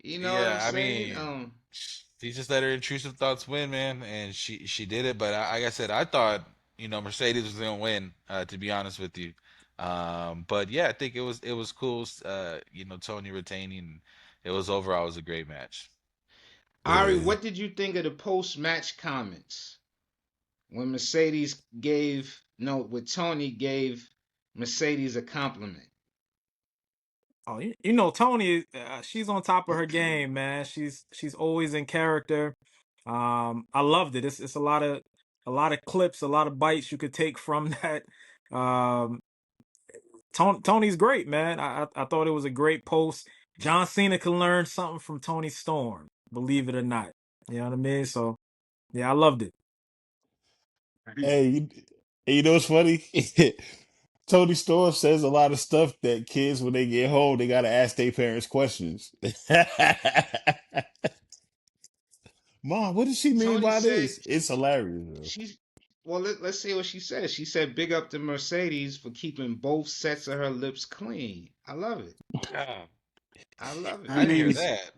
You know what I'm yeah. I saying? mean, she just let her intrusive thoughts win, man, and she did it. But like I said, I thought Mercedes was gonna win. To be honest with you, but yeah, I think it was cool. Tony retaining. It was overall was a great match. Ari, Yeah. what did you think of the post-match comments when Mercedes gave no, when Toni gave Mercedes a compliment? Oh, you know, Toni, she's on top of her game, man. She's always in character. I loved it. It's a lot of clips, a lot of bites you could take from that. Um, Tony's great, man. I thought it was a great post. John Cena can learn something from Toni Storm, believe it or not. You know what I mean? So yeah, I loved it. Hey, you know what's funny? Tony Storm says a lot of stuff that kids, when they get home, they gotta ask their parents questions. Mom, what does she mean Toni by said this? It's hilarious, bro. she's well. Let's see what she said. She said, "Big up to Mercedes for keeping both sets of her lips clean." I love it. God, I love it. I I didn't hear mean, that.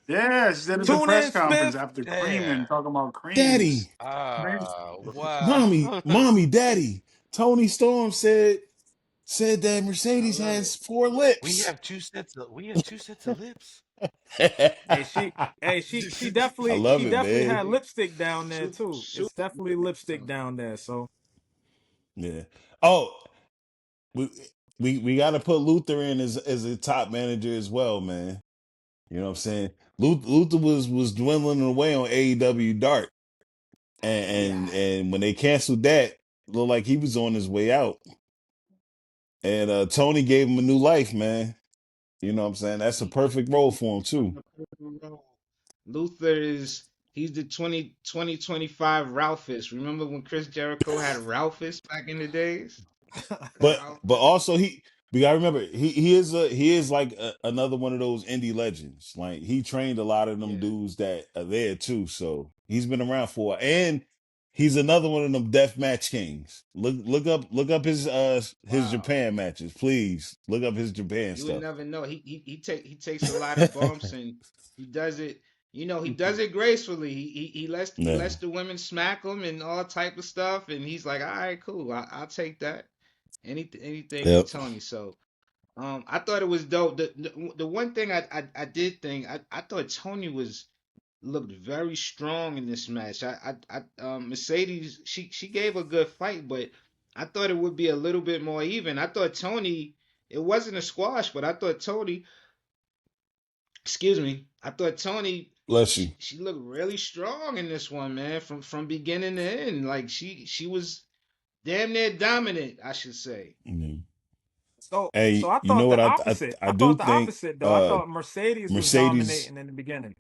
yeah, she did at the Tune press in, conference Smith. after Yeah. creaming, talking about creams. Daddy, Creams. Wow. Mommy, Daddy. Tony Storm said. said that I Mercedes love it. has 4 We lips. have two sets of lips. Hey, she I definitely love she it, definitely man. had Hey, lipstick down there super, too. super It's definitely good. lipstick down there. So Yeah. Oh, we we got to put Luther in as a top manager as well, man. You know what I'm saying? Luther was dwindling away on AEW Dark, Yeah. and when they canceled that, looked like he was on his way out. And Tony gave him a new life, man. You know what I'm saying? That's a perfect role for him too. Luther is he's the 2025 Ralphus. Remember when Chris Jericho had Ralphus back in the days? But Ralphus. also we gotta remember he is like another one of those indie legends. Like he trained a lot of them Yeah. dudes that are there too. So he's been around for a while. And he's another one of them death match kings. Look up his Wow. Japan matches, please. Look up his Japan You would stuff. never know. He takes a lot of bumps and he does it. You know, he does it gracefully. He Yeah. lets the women smack him and all type of stuff. And he's like, all right, cool. I'll take that. Anything for Yep. Tony. So I thought it was dope. The one thing I did think I thought Tony was looked very strong in this match. Mercedes she gave a good fight, but I thought it would be a little bit more even. I thought Tony it wasn't a squash, but I thought Tony, excuse me, I thought Tony Bless you. she looked really strong in this one, man, from beginning to end. Like she was damn near dominant, I should say. Mhm. so Hey, I you thought know what the opposite. I I do thought the think opposite though. I thought Mercedes was Mercedes dominating in the beginning.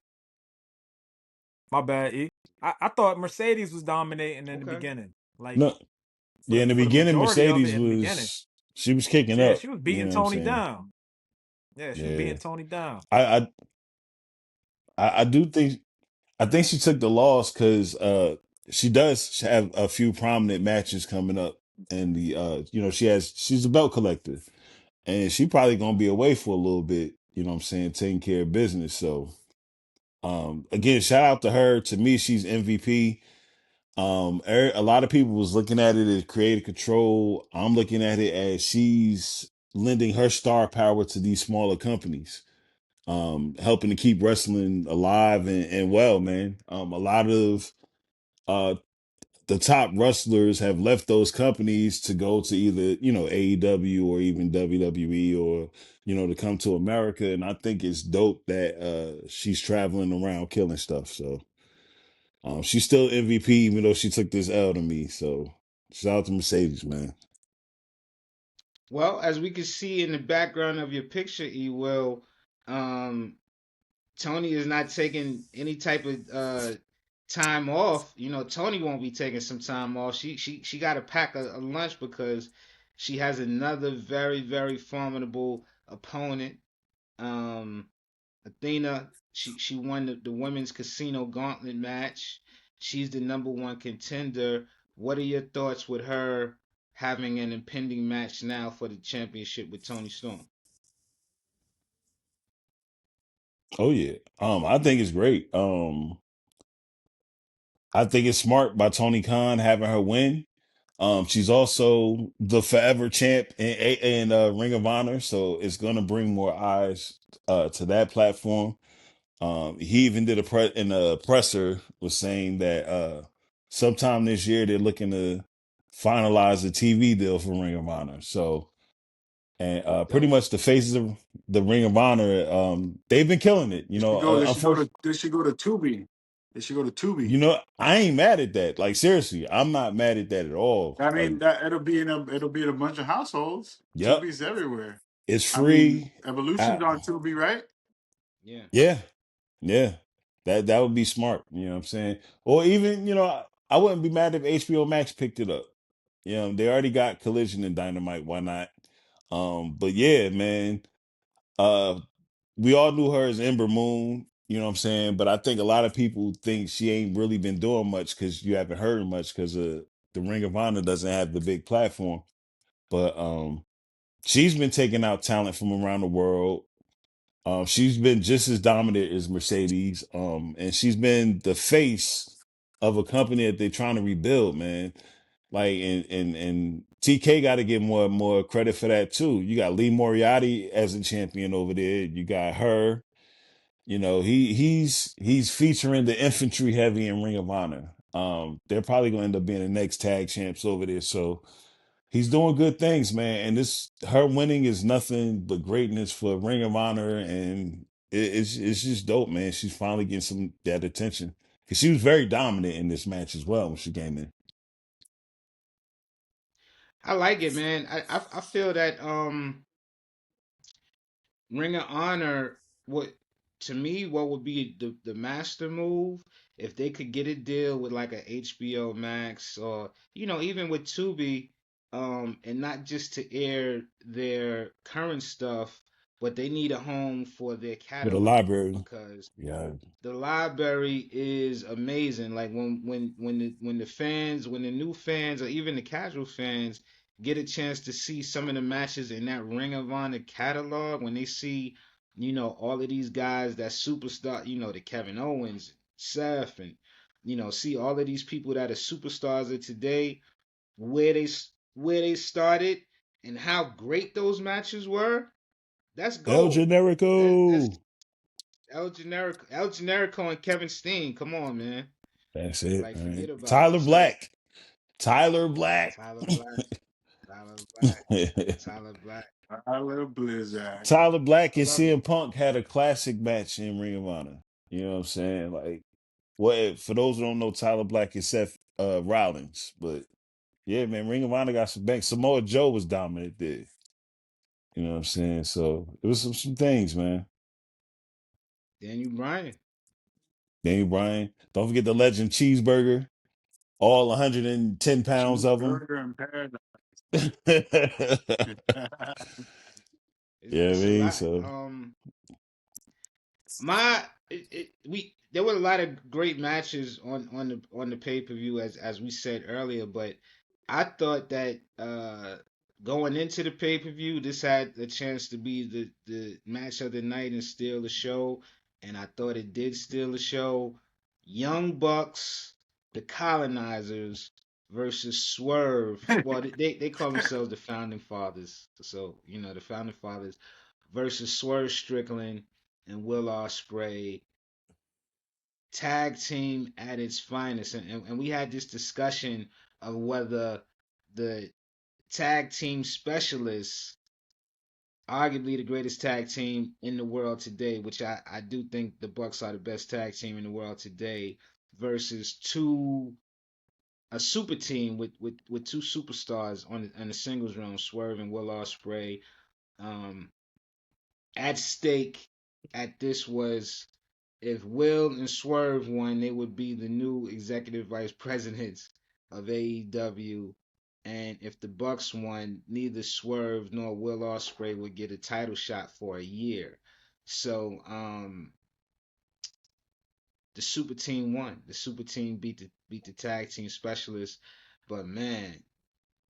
My bad, E. I thought Mercedes was dominating in the Okay. beginning. Like no yeah, in the for the beginning majority of it Mercedes in the beginning. was she was kicking Yeah, up, she was you beating know what I'm Tony saying? down. Yeah, she was Yeah. beating Tony down. I I I do think I think she took the loss because she does have a few prominent matches coming up, and the you know she's a belt collector, and she probably gonna be away for a little bit. You know what I'm saying, taking care of business. So again, shout out to her. To me, she's MVP. A lot of people was looking at it as creative control. I'm looking at it as she's lending her star power to these smaller companies, helping to keep wrestling alive and well, man. A lot of uh, the top wrestlers have left those companies to go to either, you know, AEW or even WWE or, you know, to come to America. And I think it's dope that she's traveling around killing stuff. So she's still MVP, even though she took this L to me. So shout out to Mercedes, man. Well, as we can see in the background of your picture, E will, um, Tony is not taking any type of time off. You know, Tony won't be taking some time off. She got to pack a lunch because she has another very formidable opponent. Um, Athena. She won the women's casino gauntlet match. She's the number one contender. What are your thoughts with her having an impending match now for the championship with Toni Storm? Oh yeah. I think it's great. I think it's smart by Tony Khan having her win. She's also the forever champ in Ring of Honor, so it's gonna bring more eyes to that platform. He even did in a presser was saying that sometime this year they're looking to finalize a TV deal for Ring of Honor. So and pretty Dope. much the faces of the Ring of Honor, they've been killing it. You Did she know, go? unfortunately. Did she go to Tubi? Did she go to Tubi? You know, I ain't mad at that. Like seriously, I'm not mad at that at all. I Like, mean, that it'll be in a bunch of households. yep, Tubi's everywhere. it's I mean, free. Evolution's on Tubi, right? Yeah. Yeah, yeah. That would be smart. You know what I'm saying? Or even, you know, I wouldn't be mad if HBO Max picked it up. You know, they already got Collision and Dynamite. Why not? But yeah, man. Uh, we all knew her as Ember Moon. You know what I'm saying? But I think a lot of people think she ain't really been doing much because you haven't heard much because the Ring of Honor doesn't have the big platform. But she's been taking out talent from around the world. She's been just as dominant as Mercedes, and she's been the face of a company that they're trying to rebuild, man. Like, and TK got to get more credit for that too. You got Lee Moriarty as a champion over there. You got her. You know, he's featuring the infantry heavy in Ring of Honor. They're probably gonna end up being the next tag champs over there. So he's doing good things, man. And her winning is nothing but greatness for Ring of Honor, and it's just dope, man. She's finally getting some that attention because she was very dominant in this match as well when she came in. I like it, man. I feel that Ring of Honor, what to me, what would be the master move if they could get a deal with like a HBO Max or even with Tubi, and not just to air their current stuff, but they need a home for their For the catalog library, because yeah, the library is amazing. Like when the new fans or even the casual fans get a chance to see some of the matches in that Ring of Honor catalog, when they see all of these guys that superstar, the Kevin Owens, Seth, and see all of these people that are superstars of today, where they started and how great those matches were. That's El gold. That's Generico. El Generico and Kevin Steen. Come on, man. That's it, Like, forget man. about it. Tyler So Black. Tyler Black. Tyler Black, Tyler Black, Tyler Black. I little Blizzard. Tyler Black I and love it. CM Punk had a classic match in Ring of Honor. You know what I'm saying? Like, what for those who don't know, Tyler Black is Seth Rollins. But yeah, man, Ring of Honor got some banks. Samoa Joe was dominant there. You know what I'm saying? So it was some things, man. Daniel Bryan. Daniel Bryan. Don't forget the legend Cheeseburger. All 110 pounds of him. Cheeseburger in paradise. It's I a mean, lot. so My it, it, we there were a lot of great matches on the pay-per-view as we said earlier, but I thought that going into the pay-per-view, this had a chance to be the match of the night and steal the show, and I thought it did steal the show. Young Bucks, the colonizers versus Swerve. Well, they call themselves the founding fathers. So, the founding fathers versus Swerve Strickland and Will Ospreay, tag team at its finest. And we had this discussion of whether the tag team specialists, arguably the greatest tag team in the world today, which I do think the Bucks are the best tag team in the world today, versus a super team with two superstars on the singles realm, Swerve and Will Ospreay. Um, at stake at this was, if Will and Swerve won, they would be the new executive vice presidents of AEW. And if the Bucks won, neither Swerve nor Will Ospreay would get a title shot for a year. So the super team won. The super team beat the tag team specialists. But man,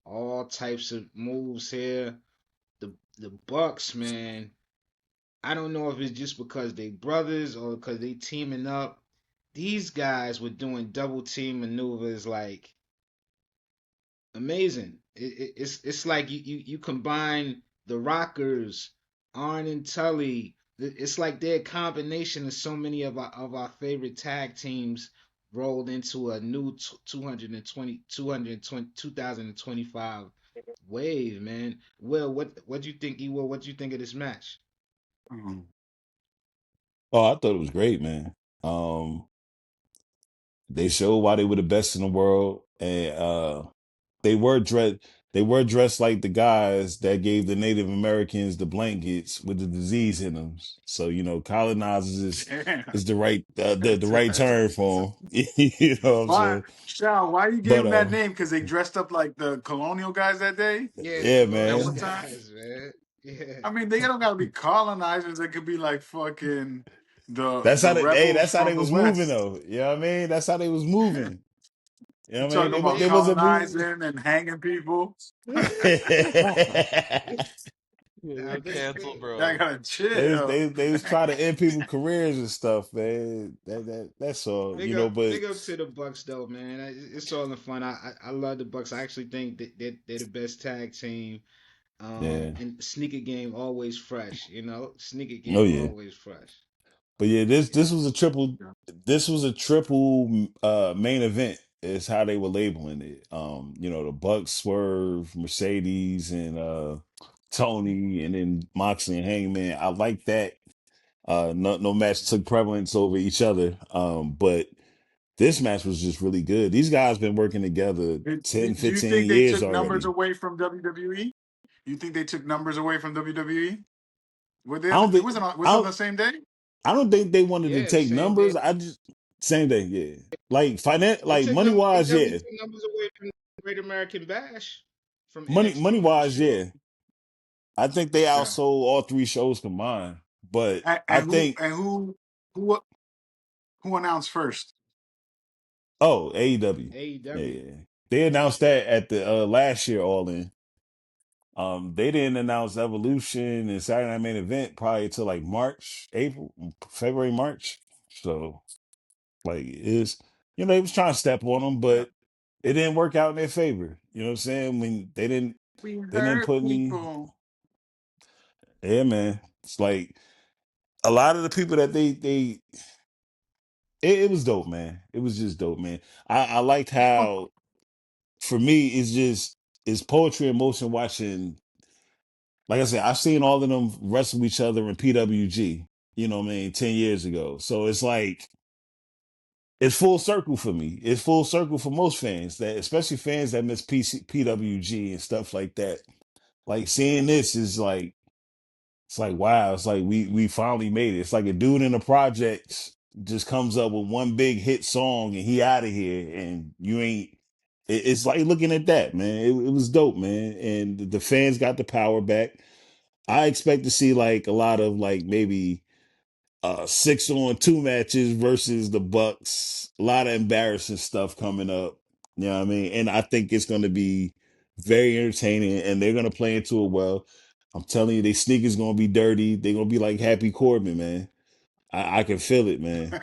all types of moves here. The Bucks, man, I don't know if it's just because they brothers or because they teaming up. These guys were doing double team maneuvers like amazing. It's like you combine the Rockers, Arn and Tully. It's like they're a combination of so many of our favorite tag teams rolled into a new 2025 wave, man. Well, what do you think, Ewo? What do you think of this match? Mm. oh, I thought it was great, man. Um, they showed why they were the best in the world, and they were dressed. They were dressed like the guys that gave the Native Americans the blankets with the disease in them. So colonizers Damn. is the right the That's, right term for them. You know what I'm why, saying? Sean, why you gave But him that name? Because they dressed up like the colonial guys that day? Yeah, the yeah, That colonial one man. time? guys, man. Yeah. I mean, they don't gotta be colonizers. They could be like fucking That's the how they. Hey, rebels that's how they from the was moving, West. though. You know what I mean? That's how they was moving. You know You what I mean? talking about They They wasn't moving. colonizing and hanging people? You're canceled, I bro. gotta chill. They was trying to end people's careers and stuff, man. That's all, Big but up, big up to the Bucks though, man. It's all in fun. I love the Bucks. I actually think that they're the best tag team. yeah. And sneaker game always fresh. Sneaker Oh game yeah. always fresh. But yeah, Yeah. this was a triple main event is how they were labeling it. The Bucks, Swerve, Mercedes, and Tony, and then Moxley and Hangman. I like that. No match took prevalence over each other. But this match was just really good. These guys been working together Do 10, you 15 think they years took numbers already. away from WWE? You think they took numbers away from WWE? Were they I on don't the, it think wasn't on, I was it on don't the same day? I don't think they wanted to Yeah, take same day. numbers. I just same thing, yeah. Like They like money they wise, definitely yeah. took numbers away from Great American Bash from Money NXT for wise, sure. yeah. I think they Okay. outsold all three shows combined. But And, I and who think and who who announced first? AEW. Yeah, AEW. yeah. They announced that at the last year All In. They didn't announce Evolution and Saturday Night Main Event probably till like March, April, February, March. So like it's they was trying to step on them, Yeah. but it didn't work out in their favor. You know what I'm saying? When We they didn't hurt put any. people. Yeah, man. It's like a lot of the people that it was dope, man. It was just dope, man. I liked how for me it's poetry in motion watching. Like I said, I've seen all of them wrestle each other in PWG, you know what I mean, 10 years ago. So it's like it's full circle for me. It's full circle for most fans, that especially fans that miss PWG and stuff like that. Like seeing this is like it's like wow, it's like we finally made it. It's like a dude in the projects just comes up with one big hit song and he out of here and you ain't it's like looking at that, man. It was dope, man. And the fans got the power back. I expect to see like a lot of like maybe 6-on-2 matches versus the Bucks. A lot of embarrassing stuff coming up. You know what I mean? And I think it's gonna be very entertaining and they're gonna play into it well. I'm telling you, they sneakers gonna be dirty. They're gonna be like Happy Corbin, man. I can feel it, man.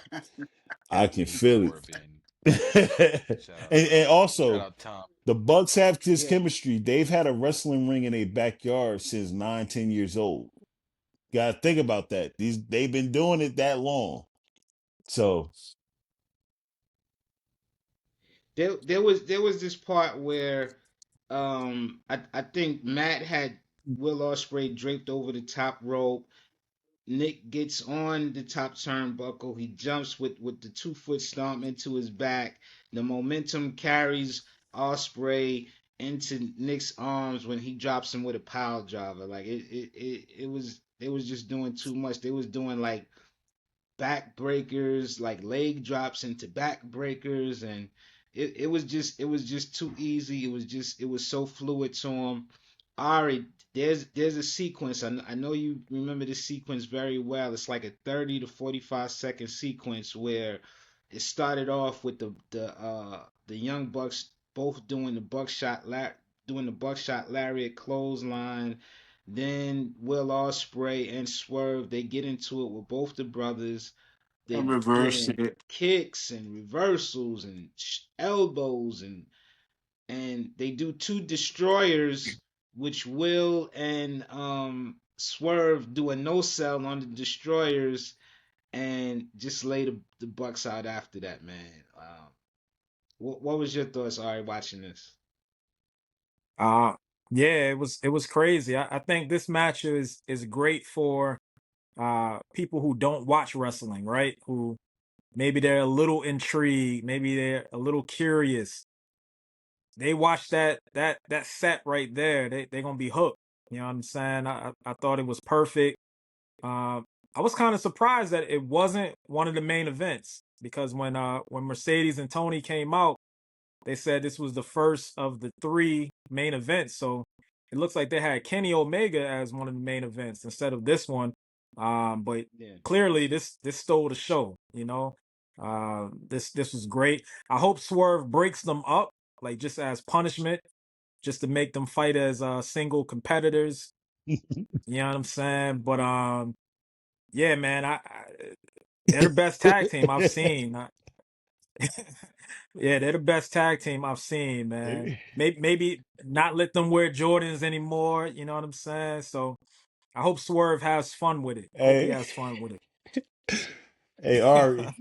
I can Happy feel Corbin. it. Shout out and Tom. Shout also out Tom. the Bucks have this Yeah. chemistry. They've had a wrestling ring in their backyard since 9, 10 years old. You gotta think about that. They've been doing it that long. So There was this part where I think Matt had Will Ospreay draped over the top rope. Nick gets on the top turnbuckle. He jumps with the 2 foot stomp into his back. The momentum carries Ospreay into Nick's arms when he drops him with a pile driver. Like it was they was just doing too much. They was doing like back breakers, like leg drops into back breakers, and it was just too easy. It was so fluid to him. Ari, there's a sequence. I know you remember this sequence very well. It's like a 30 to 45 second sequence where it started off with the young bucks both doing the buckshot lariat clothesline. Then Will Ospreay and Swerve, they get into it with both the brothers. They And reverse doing it. kicks and reversals and elbows, and they do two destroyers, which Will and Swerve do a no sell on the destroyers and just lay the Bucks out after that, man. What was your thoughts, Ari, watching this? Uh yeah, it was crazy. I think this match is great for people who don't watch wrestling, right? Who maybe they're a little intrigued, maybe they're a little curious. They watch that set right there, they're gonna be hooked. You know what I'm saying? I thought it was perfect. I was kind of surprised that it wasn't one of the main events because when Mercedes and Tony came out, they said this was the first of the 3 main events. So it looks like they had Kenny Omega as one of the main events instead of this one. But Yeah. clearly this stole the show, you know. This was great. I hope Swerve breaks them up, like just as punishment, just to make them fight as single competitors. You know what I'm saying? But yeah, man, they're the best tag team I've seen. Yeah, they're the best tag team I've seen, man. Maybe not let them wear Jordans anymore. You know what I'm saying? So I hope Swerve has fun with it. Hope he Hey, has fun with hey, it. Ari,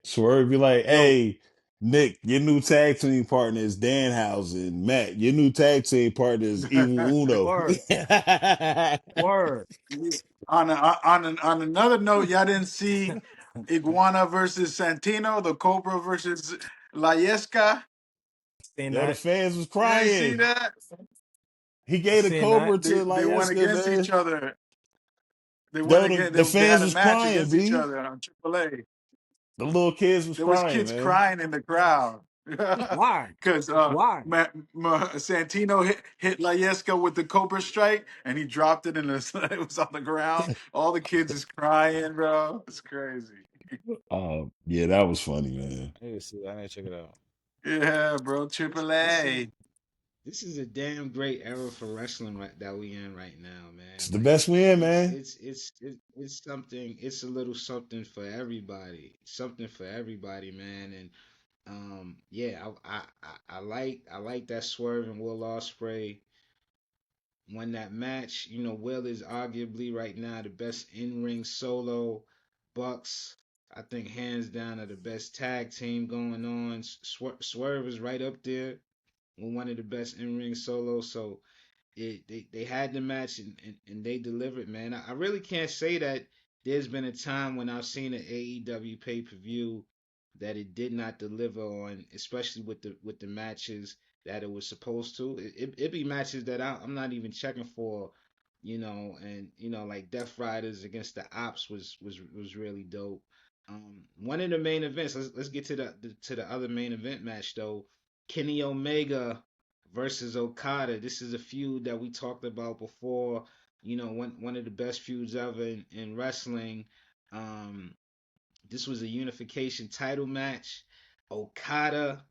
Swerve be like, Yo, hey, Nick, your new tag team partner is Danhausen. Matt, your new tag team partner is Evil Uno. word, word. On another note, y'all didn't see Iguana versus Santino, the Cobra versus La Yesca. Seen Yo, the that. fans was You didn't see crying. that? He I gave the seen that. Cobra to They went Layeska, against each man. other. They went Yo, again. the They fans had a was match crying, against each B. other on AAA. The little kids was There was crying, kids man. crying in the crowd Why? because Why? Santino hit Layeska with the Cobra Strike and he dropped it and it was on the ground. All the kids is crying, bro. It's crazy. Yeah, that was funny, man. I need to see that. I need to check it out. Yeah, bro. This is AAA. this is a damn great era for wrestling that we in right now, It's man. the Like best we in, it's man. it's it's it's it's something. It's a little something for everybody. Something for everybody, man. And yeah, I like that Swerve and Will Ospreay won that match. You know, Will is arguably right now the best in-ring solo. Bucks, I think hands down are the best tag team going on. Swerve is right up there with one of the best in-ring solos. So they had the match and they delivered, man. I really can't say that there's been a time when I've seen an AEW pay per view that it did not deliver on, especially with the matches that it was supposed to. It be matches that I'm not even checking for, and like Death Riders against the Ops was really dope. One of the main events. Let's get to the other main event match though. Kenny Omega versus Okada. This is a feud that we talked about before. One of the best feuds ever in wrestling. Um, this was a unification title match. Okada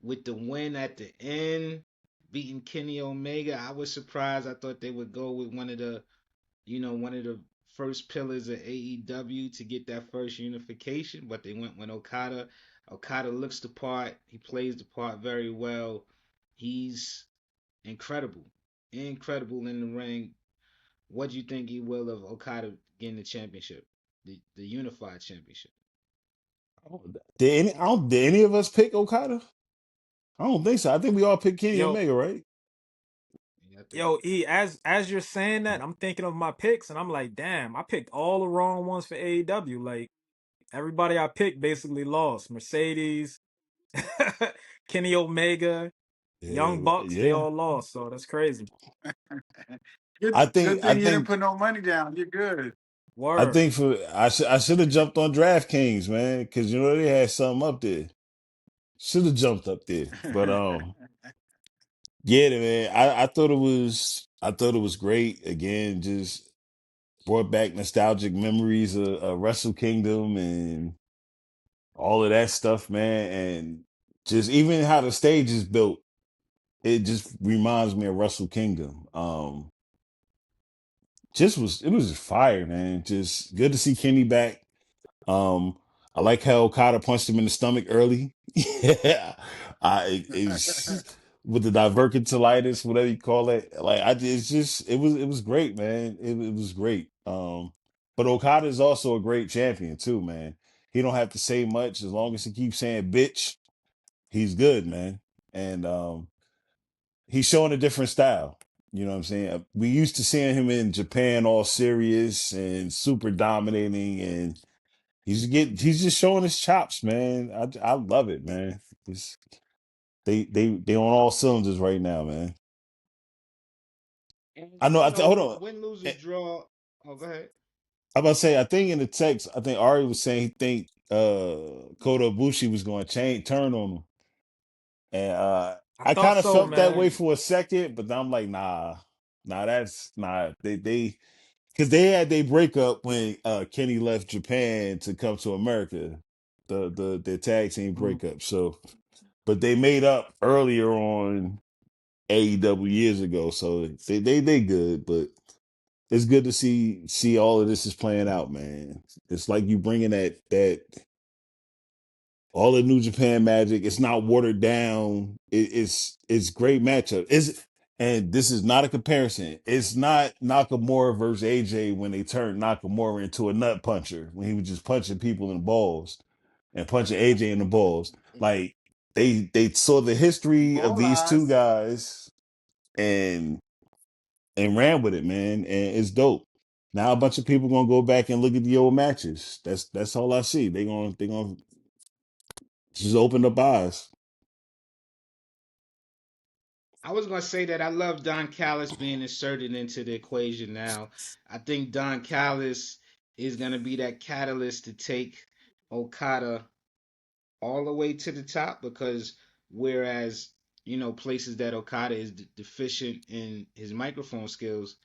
with the win at the end, beating Kenny Omega. I was surprised. I thought they would go with one of the first pillars of AEW to get that first unification, but they went with Okada. Okada looks the part. He plays the part very well. He's incredible, incredible in the ring. What do you think he will of Okada getting the championship, the unified championship? Did any of us pick Okada? I don't think so. I think we all picked Kenny Yo, Omega, right? Yeah, I think. yo, E, as you're saying that, I'm thinking of my picks and I'm like, damn, I picked all the wrong ones for AEW. Like everybody I picked basically lost. Mercedes, Kenny Omega, Young Yeah, Bucks, they yeah. all lost. So that's crazy. I Good think I thing you didn't think put no money down. You're good. I Word. think I should have jumped on DraftKings, man, because they had something up there. Should have jumped up there, but yeah, man. I thought it was great. Again, just brought back nostalgic memories of Wrestle Kingdom and all of that stuff, man. And just even how the stage is built, it just reminds me of Wrestle Kingdom. It was just fire, man. Just good to see Kenny back. I like how Okada punched him in the stomach early. Yeah, it's with the diverticulitis, whatever you call it. Like it was great, man. It was great. But Okada is also a great champion too, man. He don't have to say much as long as he keeps saying "bitch." He's good, man. And he's showing a different style. You know what I'm saying? We used to seeing him in Japan all serious and super dominating, and he's just showing his chops, man. I love it, man. It's, they on all cylinders right now, man. And I know. Hold on. win, lose, or draw. Oh, go ahead. I'm about to say. I think in the text, I think Ari was saying he think Kota Ibushi was going to turn on him, and I I thought kind of so, felt that man. way for a second, but then I'm like, nah, that's nah. They because they had their breakup when Kenny left Japan to come to America, the tag team Mhm. breakup. So, but they made up earlier on AEW years ago, so they good. But it's good to see all of this is playing out, man. It's like you bringing that all the New Japan magic. It's not watered down. It's great matchup. And this is not a comparison. It's not Nakamura versus AJ when they turned Nakamura into a nut puncher when he was just punching people in the balls and punching AJ in the balls. Like they saw the history of Ball these two eyes. guys and ran with it, man. And it's dope. Now a bunch of people gonna go back and look at the old matches. That's all I see. They gonna just open up eyes. I was gonna say that I love Don Callis being inserted into the equation now. I think Don Callis is gonna be that catalyst to take Okada all the way to the top because whereas places that Okada is deficient in his microphone skills,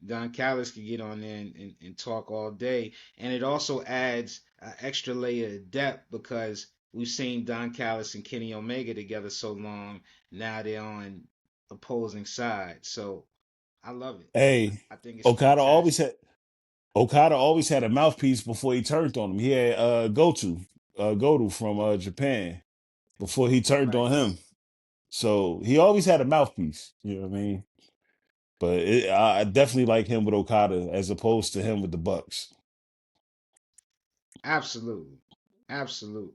Don Callis can get on there and talk all day, and it also adds an extra layer of depth because we've seen Don Callis and Kenny Omega together so long. Now they're on opposing sides, so I love it. Hey, I think it's Okada always fantastic. had Okada always had a mouthpiece before he turned on him. He had Goto from Japan before he turned Right. on him. So he always had a mouthpiece. You know what I mean? But I definitely like him with Okada as opposed to him with the Bucks. Absolutely, absolutely.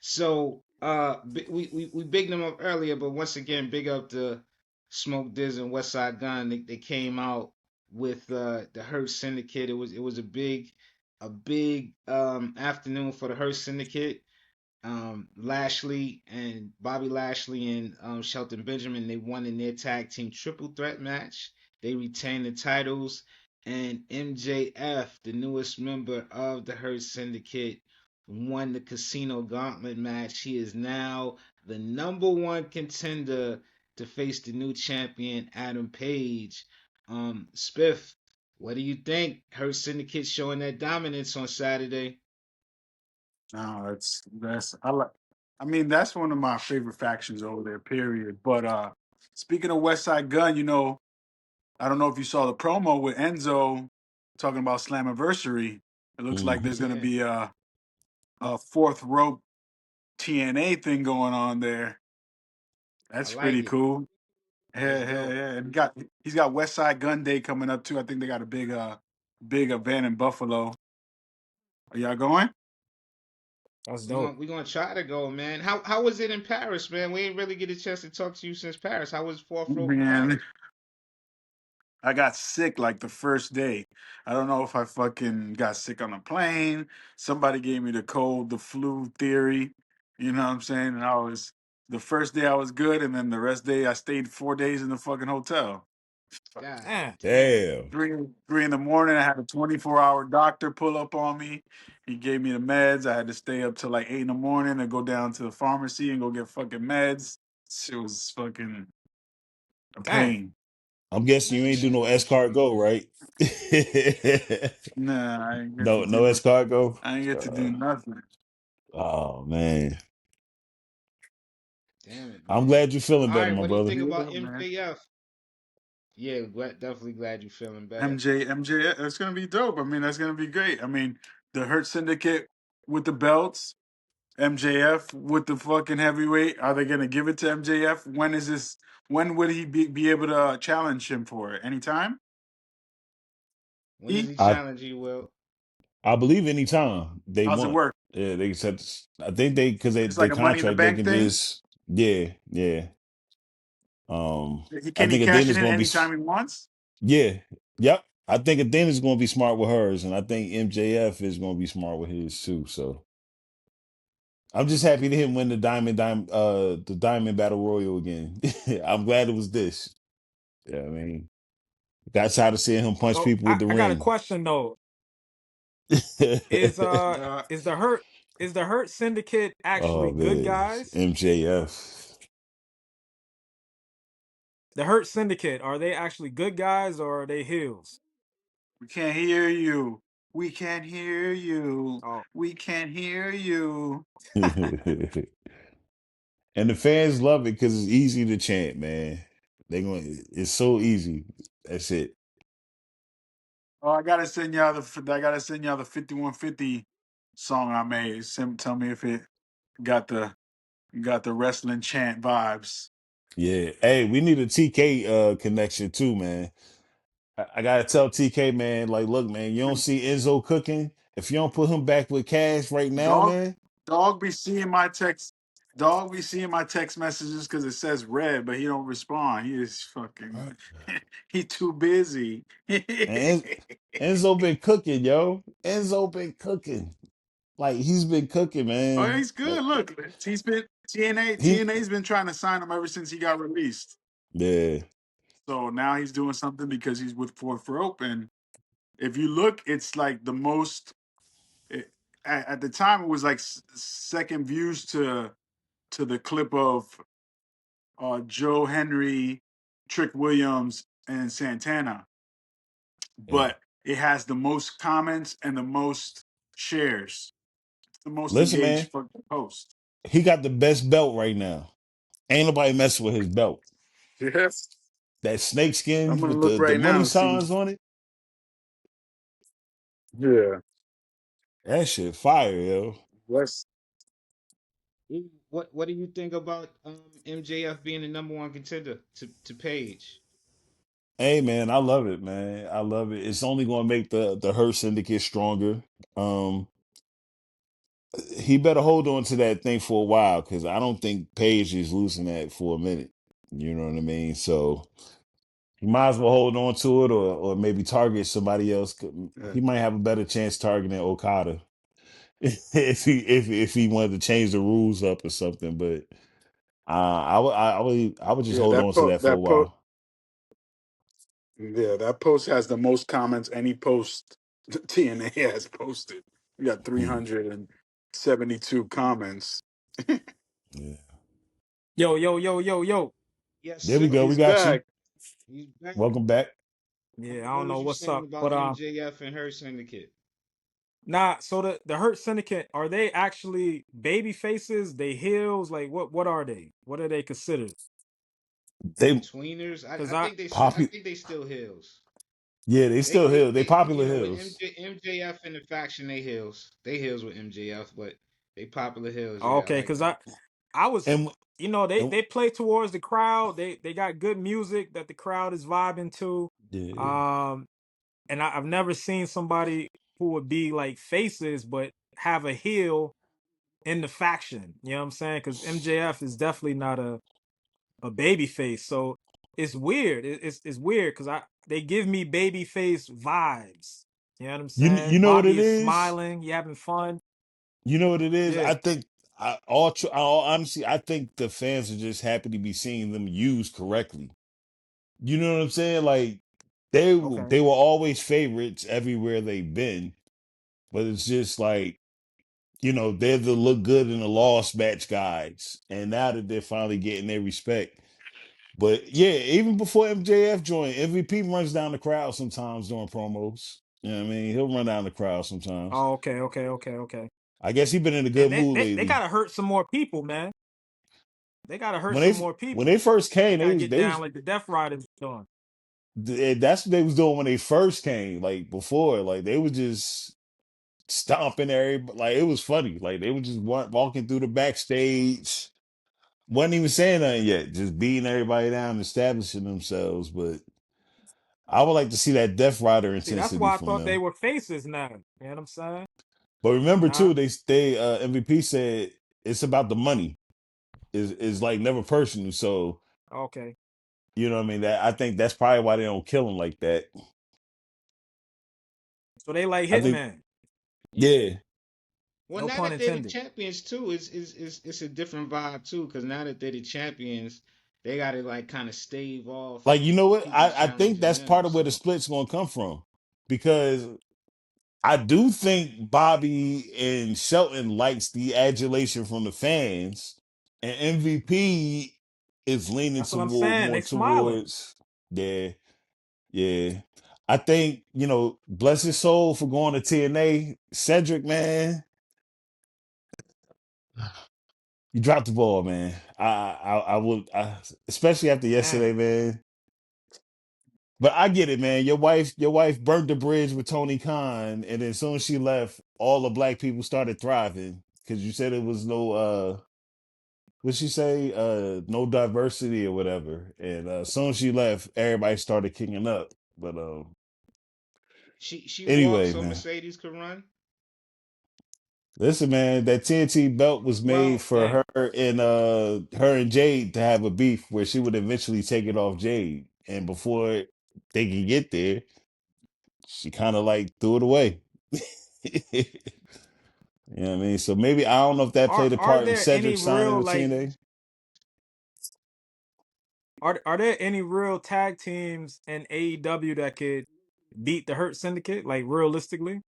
So we bigged them up earlier, but once again, big up the Smoke Diz and West Side Gun. They came out with the Hurt Syndicate. It was a big afternoon for the Hurt Syndicate. Lashley and Bobby Lashley and Shelton Benjamin, they won in their tag team triple threat match. They retained the titles, and MJF, the newest member of the Hurt Syndicate, won the Casino Gauntlet match. He is now the number one contender to face the new champion Adam Page. Spiff, what do you think? Hurt Syndicate showing that dominance on Saturday. No, that's I like. I mean, that's one of my favorite factions over there. Period. But speaking of West Side Gun, I don't know if you saw the promo with Enzo talking about Slammiversary. It looks like Mhm. there's going to Yeah, be a fourth rope TNA thing going on there. I That's like pretty it. cool. That's Yeah, yeah, dope. yeah. And he's got West Side Gun Day coming up too. I think they got a big event in Buffalo. Are y'all going? That's We're dope. gonna we gonna try to go, man. How was it in Paris, man? We ain't really get a chance to talk to you since Paris. How was Fourth Rope in Man, Paris? I got sick like the first day. I don't know if I fucking got sick on a plane. Somebody gave me the cold, the flu theory. You know what I'm saying? And the first day I was good, and then the rest day I stayed 4 days in the fucking hotel. God Man, damn. Damn. Three in the morning, I had a 24-hour doctor pull up on me. He gave me the meds. I had to stay up till like 8 in the morning and go down to the pharmacy and go get fucking meds. It was fucking a damn. pain. I'm guessing you That ain't do no sounds escargot, extreme. right? Nah, I ain't get to No do. escargot. I ain't get to do nothing. Oh man, Damn it, I'm man. glad you're feeling All better, right, my what do you brother. think Yeah, about man. MJF? Yeah, definitely glad you're feeling better. MJ, that's gonna be dope. I mean, that's gonna be great. I mean, the Hurt Syndicate with the belts, MJF with the fucking heavyweight. Are they gonna give it to MJF? When is this? When would he be able to challenge him for it? Anytime? When does E? he I challenge you, Will? I believe anytime they How's it want. work? Yeah, they said. I think they because It's they like a Money in the contract they Bank can thing. just yeah. I Can he think cash it Athena's in gonna be anytime he wants? yeah, yep. I think Athena's gonna be smart with hers, and I think MJF is gonna be smart with his too. So I'm just happy to him win the Diamond Battle Royal again. I'm glad it was this. Yeah, I mean, got tired of seeing him punch So people with I, the I got a ring. question though. Is uh Uh, is the hurt is the Hurt Syndicate Oh actually good man, guys? MJF. The Hurt Syndicate, are they actually good guys or are they heels? we can't hear you. We can't hear you. Oh, We can't hear you. And the fans love it because it's easy to chant, man. They going it's so easy. That's it. Oh, I gotta send y'all the 5150 song I made. Tell me if it got the wrestling chant vibes. Yeah. Hey, we need a TK connection too, man. I gotta tell TK, man, like, look, man, you don't see Enzo cooking. If you don't put him back with cash right now, Dog, man. dog be seeing my text. Dog be seeing my text messages because it says red, but he don't respond. He is fucking. He too busy. And Enzo been cooking, yo. Enzo been cooking. Like he's been cooking, Oh, man. he's good. Look, he's been TNA. He TNA's been trying to sign him ever since he got released. yeah. So now he's doing something because he's with Fourth Rope, and if you look, it's like the most. It, at the time, it was like second views to the clip of Joe Henry, Trick Williams, and Santana, Yeah. but it has the most comments and the most shares, the most Listen, engaged man, post. he got the best belt right now. Ain't nobody messing with his belt. Yes, That snake I'm skin gonna with look the right now money and see. signs on it. Yeah, That shit fire, yo. West. What do you think about MJF being the number one contender to Page? Hey man, I love it, man. I love it. It's only gonna make the Hurt Syndicate stronger. Um he better hold on to that thing for a while because I don't think Page is losing that for a minute. You know what I mean? So you might as well hold on to it or maybe target somebody else. Yeah. He might have a better chance targeting Okada if he wanted to change the rules up or something. But I would just Yeah, hold on to that for a while. that post has the most comments any post TNA has posted. We got Mhm. 372 comments. Yeah. Yo, yo, yo, yo, yo. Yes, There we sir. go. We He's got you. back. He's back. Welcome back. Yeah, I What don't know was you what's saying up, about but MJF and her syndicate? nah. So the Hurt Syndicate, are they actually baby faces? They heels? Like what are they? What are they considered? They Tweeners. Because I think I poppy. think they still heels. Yeah, they still heal. They You popular know with hills. MJF and the faction they heels. They heels with MJF, but they popular heels. Yeah, I okay, like because them. I was, And, they and they play towards the crowd. They got good music that the crowd is vibing to. yeah. Um, and I've never seen somebody who would be like faces but have a heel in the faction. You know what I'm saying? Because MJF is definitely not a baby face. So it's weird. It's weird because they give me baby face vibes. You know what I'm You saying? know what Bobby it is is? smiling, you having fun. You know what it is? Yeah. I think all honestly, I think the fans are just happy to be seeing them used correctly. You know what I'm saying? Like Okay. they were always favorites everywhere they've been, but it's just like they're the look good in the lost match guys, and now that they're finally getting their respect. But yeah, even before MJF joined, MVP runs down the crowd sometimes during promos. You know what I mean? He'll run down the crowd sometimes. Oh, okay. I guess he's been in a And good they, mood they they lately. gotta hurt some more people, man. They gotta hurt When some they more when people. they first They came, gotta get down like the Death Riders doing. that's what they was doing when they first came. Like before, like they was just stomping everybody. Like it was funny. Like they were just walking through the backstage, wasn't even saying nothing yet, just beating everybody down, establishing themselves. But I would like to see that Death Rider See, that's intensity why I from thought they them. were faces now. You know what I'm saying? But remember Huh? too, they MVP said it's about the money. Is like never personal. So Okay. you know what I mean? That I think that's probably why they don't kill him like that. So they like I think Hitman. Yeah. yeah. Well, No now pun that they're the intended. champions too, it's a different vibe too. Because now that they're the champions, they got to like kind of stave off Like you know what? people I think challenging that's them. part of where the So split's gonna come from. Because I do think Bobby and Shelton likes the adulation from the fans, and MVP is leaning That's what I'm toward saying. more They smiling. towards yeah, yeah. I think bless his soul for going to TNA. Cedric, man, you dropped the ball, man. I would, especially after yesterday, Man. man. But I get it, man. Your wife burnt the bridge with Tony Khan, and then as soon as she left, all the black people started thriving because you said it was no what'd she say? No diversity or whatever. And as soon as she left, everybody started kicking up. But She walked anyway, so man. Mercedes could run. Listen, man, that TNT belt was made Well, for Damn. her and Jade to have a beef where she would eventually take it off Jade. And before they could get there, she kind of like threw it away. You know what I mean? So maybe I don't know if that played a Are part in there any Cedric signing real with like TNA. are there any real tag teams in AEW that could beat the Hurt Syndicate? Like realistically,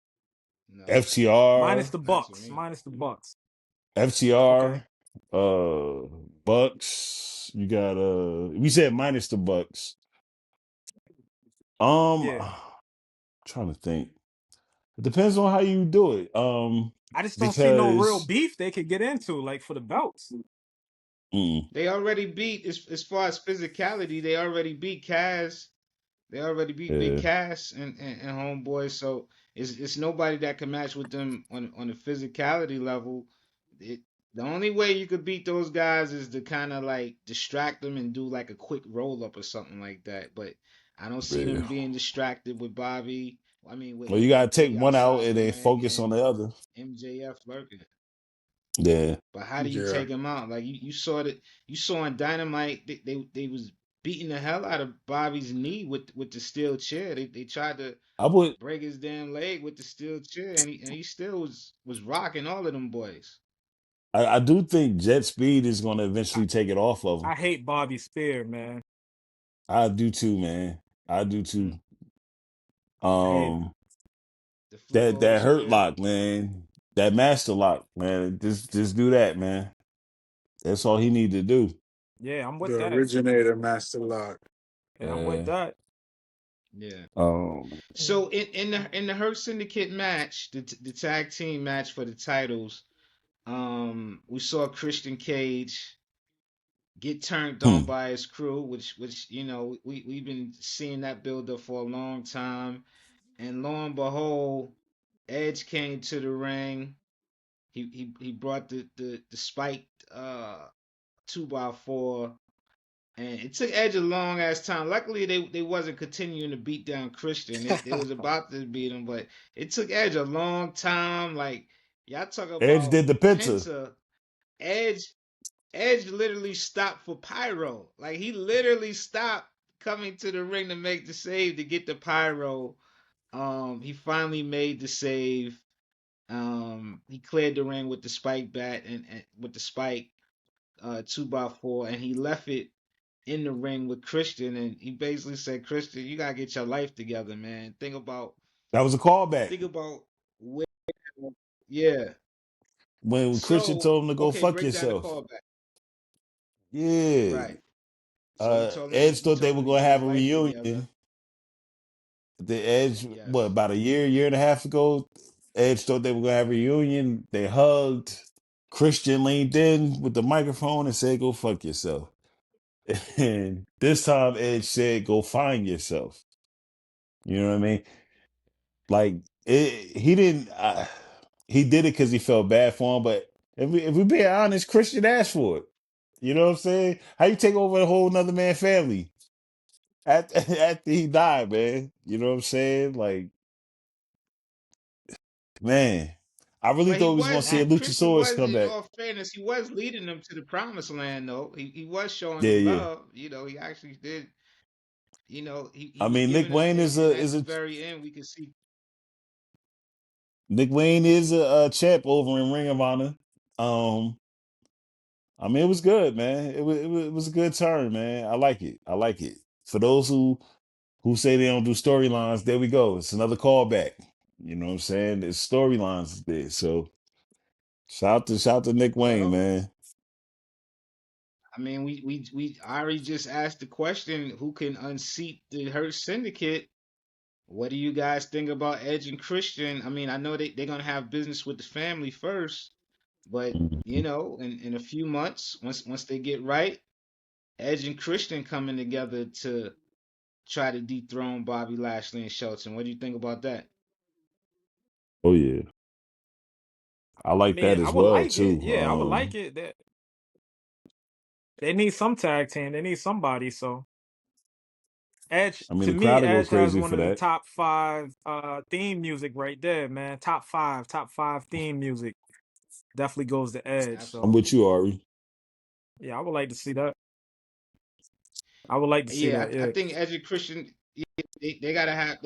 no, minus FTR, the not to Bucks, me. minus the Bucks. Okay, FTR, Bucks. You got we said minus the Bucks. yeah. Trying to think. It depends on how you do it. I just don't see no real Because beef they could get into like for the belts. mm, They already beat as far as physicality. They already beat Kaz. They already beat Big yeah, Cass and Homeboy. So it's nobody that can match with them on the physicality level. It, the only way you could beat those guys is to kind of like distract them and do like a quick roll up or something like that. But I don't see yeah. them being distracted with Bobby. I mean, Well, you gotta with take Biggie one out outside and the then ring focus on and the other. MJF lurking. Yeah. But how do you Yeah. take him out? Like you saw that you saw in Dynamite they was beating the hell out of Bobby's knee with the steel chair. They tried to I would break his damn leg with the steel chair, and he still was rocking all of them boys. I do think Jet Speed is gonna I, eventually take it off of him. I hate Bobby Spear, man. I do too, man. I do Mm. too. I hate him. Um The flip that over that hurt spear. lock, man. That master lock, man. Just do that, man. That's all he need to do. Yeah, I'm with The that. originator master lock. Yeah, I'm with that. Yeah. Um So in the Hurt Syndicate match, the tag team match for the titles, we saw Christian Cage get turned on hmm. by his crew, which we've been seeing that build up for a long time. And lo and behold, Edge came to the ring. He brought the spiked 2x4, and it took Edge a long ass time. Luckily, they wasn't continuing to beat down Christian. They was about to beat him, but it took Edge a long time. Like y'all talk Edge about did the Penta. Penta. Edge Edge literally stopped for pyro. Like he literally stopped coming to the ring to make the save to get the pyro. He finally made the save. He cleared the ring with the spike bat and with the spike 2x4, and he left it in the ring with Christian, and he basically said, Christian, you gotta get your life together, man. That was a callback. Think about where, yeah. When Christian So told him to go okay, fuck break down the yourself. callback. Yeah. Right. So Edge he thought they told were him to gonna get his have a life together. reunion. The Edge, what, Yes. about a year and a half ago, Edge thought they were gonna have a reunion. They hugged. Christian leaned in with the microphone and said, "Go fuck yourself." And this time, Edge said, "Go find yourself." You know what I mean? Like he didn't. He did it because he felt bad for him. But if we being honest, Christian asked for it. You know what I'm saying? How you take over a whole another man's family after he died, man? You know what I'm saying? Like, man, I really But he thought we was gonna was see a Damn. Christian Luchasaurus was, come in back. all fairness, he was leading them to the promised land though. He was showing Yeah, them yeah. love. He actually did. He I was mean, Nick giving them, Wayne is and a at is the a very end, we could see. Nick Wayne is a champ over in Ring of Honor. Um, I mean, it was good, man. It was a good turn, man. I like it. I like it. For those who say they don't do storylines, there we go. It's another callback. You know what I'm saying? There's storylines there. So shout out to Nick Wayne, Well, man. I mean, we already just asked the question: who can unseat the Hurt Syndicate? What do you guys think about Edge and Christian? I mean, I know they're gonna have business with the family first, but Mhm. in a few months, once they get right, Edge and Christian coming together try to dethrone Bobby Lashley and Shelton. What do you think about that? Oh yeah, I I like mean, that I as would well like it. too. Yeah, I would like it. They need some tag team. They need somebody. So Edge, I mean, to the me, crowd will go Edge has crazy one for of the that. top 5 theme music right there, man. Top five theme music. Definitely goes to Edge. I'm So with Absolutely. you, Ari. yeah, I would like to see that. I would like to see Yeah, that. I Yeah. think Edge and Christian, yeah, they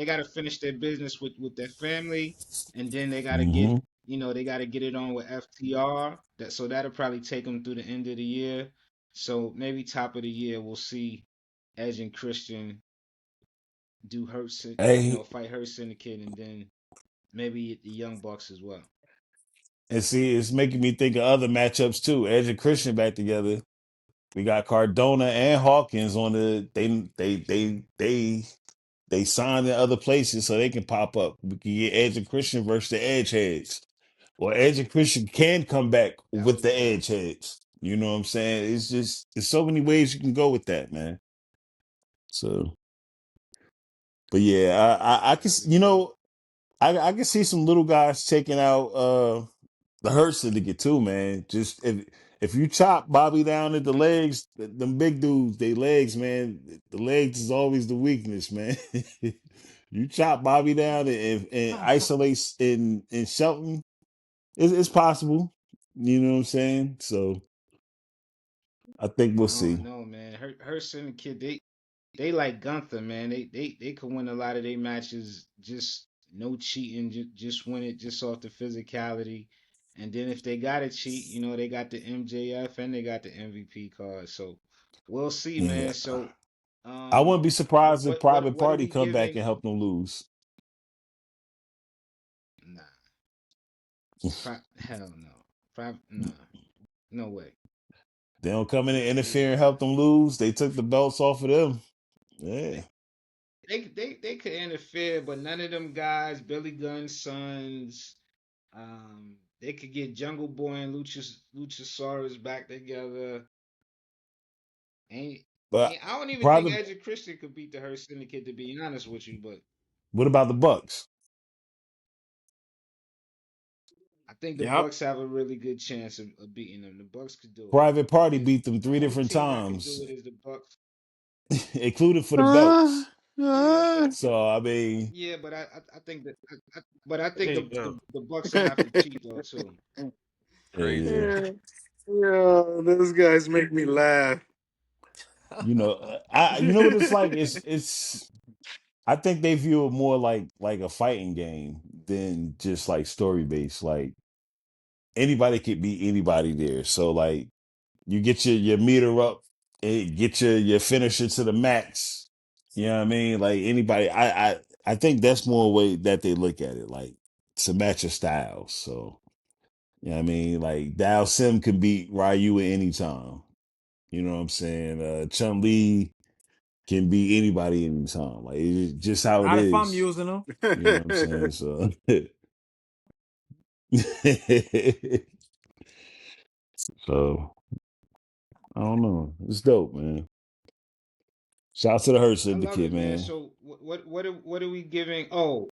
gotta finish their business with their family, and then they gotta get Hmm. they gotta get it on with FTR. So that'll probably take them through the end of the year. So maybe top of the year we'll see Edge and Christian do Hey, fight Hurt Syndicate, and then maybe the Young Bucks as well. and see, it's making me think of other matchups too. Edge and Christian back together. We got Cardona and Hawkins on the. They signed in other places so they can pop up. We can get Edge and Christian versus the Edge heads. Or Edge and Christian can come back That with would the be Edge nice. heads. You know what I'm saying? It's just there's so many ways you can go with that, man. So, but yeah, I can That would you be dope. know I can see some little guys taking out the Hurt Syndicate too, man. Just if you chop Bobby down at the legs, them big dudes, they legs, man. The legs is always the weakness, man. You chop Bobby down and isolate in Shelton, it's possible. You know what I'm saying? So I think we'll I don't see. know, man. Hurt Syndicate, they like Gunther, man. They could win a lot of their matches just no cheating, just win it just off the physicality. And then if they gotta cheat, they got the MJF and they got the MVP card. So we'll see, Yeah, man. So I wouldn't be surprised if Private what are Party we come back giving? and help them lose. Nah, hell no. Nah, no way. They don't come in and It's interfere and help them lose. They took the belts off of them. Yeah. they could interfere, but none of them guys, Billy Gunn's sons, they could get Jungle Boy and Luchasaurus back together. Ain't, But I don't even think Private, Edge and Christian could beat the Hurt Syndicate, to be honest with you, but what about the Bucks? I think the Yep. Bucks have a really good chance of beating them. The Bucks could do it. Private Party The, beat them the three only different team that could do times, it is the Bucks. including for the Uh, belts. Yeah, but uh, So I mean, but I think that but I think There you go. the Bucks will have to cheat though too. yeah, Crazy. yeah, yeah, those guys make me laugh. you know, you know what it's like. It's. I think they view it more like a fighting game than just like story based. Like anybody could beat anybody there. So like you get your meter up, and get your finisher to the max. You know what I mean? Like anybody, I think that's more way that they look at it, like to match your styles. So you know what I mean? Like Dao Sim can beat Ryu at any time. You know what I'm saying? Chun Li can beat anybody anytime. Like it's just how it Not if I'm is. using them. You know what I'm saying? So so I don't know. It's dope, man. Shout out to the Hurt I love Syndicate, it, man. man. So what are we giving? Oh,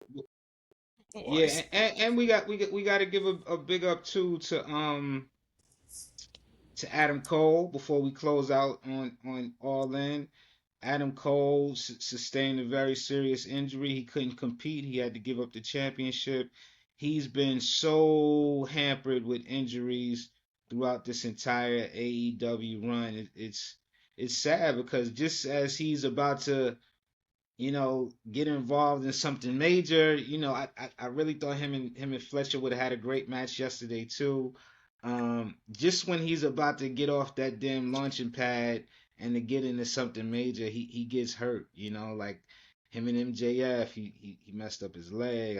Oh, yeah, and we got to give a big up too to Adam Cole before we close out on All In. Adam Cole sustained a very serious injury. He couldn't compete. He had to give up the championship. He's been so hampered with injuries throughout this entire AEW run. It's sad because just as he's about to get involved in something major. I really thought him and Fletcher would have had a great match yesterday too. Just when he's about to get off that damn launching pad and to get into something major, he gets hurt. Like him and MJF, he messed up his leg.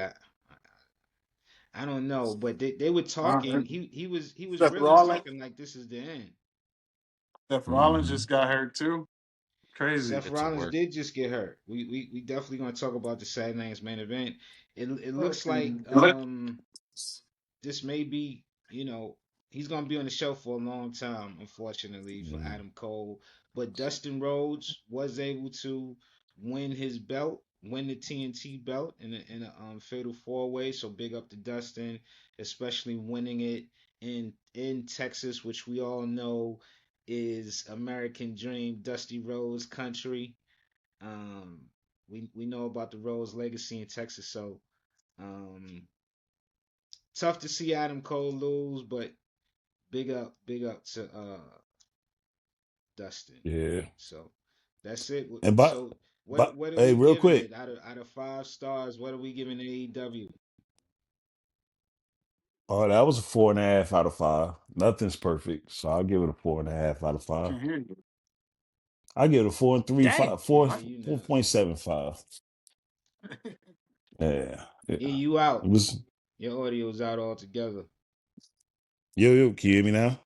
I don't know, but they were Uh, talking. He was Seth really Rollins, talking like this is the end. Seth Rollins Hmm. just got hurt too. Crazy. Seth it's a Rollins work. did just get hurt. We definitely gonna talk about the Saturday night's main event. It looks like Okay. this may be he's gonna be on the show for a long time, unfortunately for Yeah. Adam Cole. But Dustin Rhodes was able to win his belt, win the TNT belt in a fatal four way. So big up to Dustin, especially winning it in Texas, which we all know is American Dream, Dusty Rhodes country. Um, we know about the Rhodes legacy in Texas, so um, tough to see Adam Cole lose, but big up to Dustin. Yeah. So that's it. And So what are hey, we real giving quick. it out of 5 stars? What are we giving AEW? Oh, that was a 4.5 out of 5. Nothing's perfect, so I'll give it a 4.5 out of 5. Can't hear you. I give it a 4 and 3 Dang. 5 Can't 4 hear you now. 4.75. Yeah, yeah. Yeah, you It out. was Your audio's out altogether. yo, can you hear me now?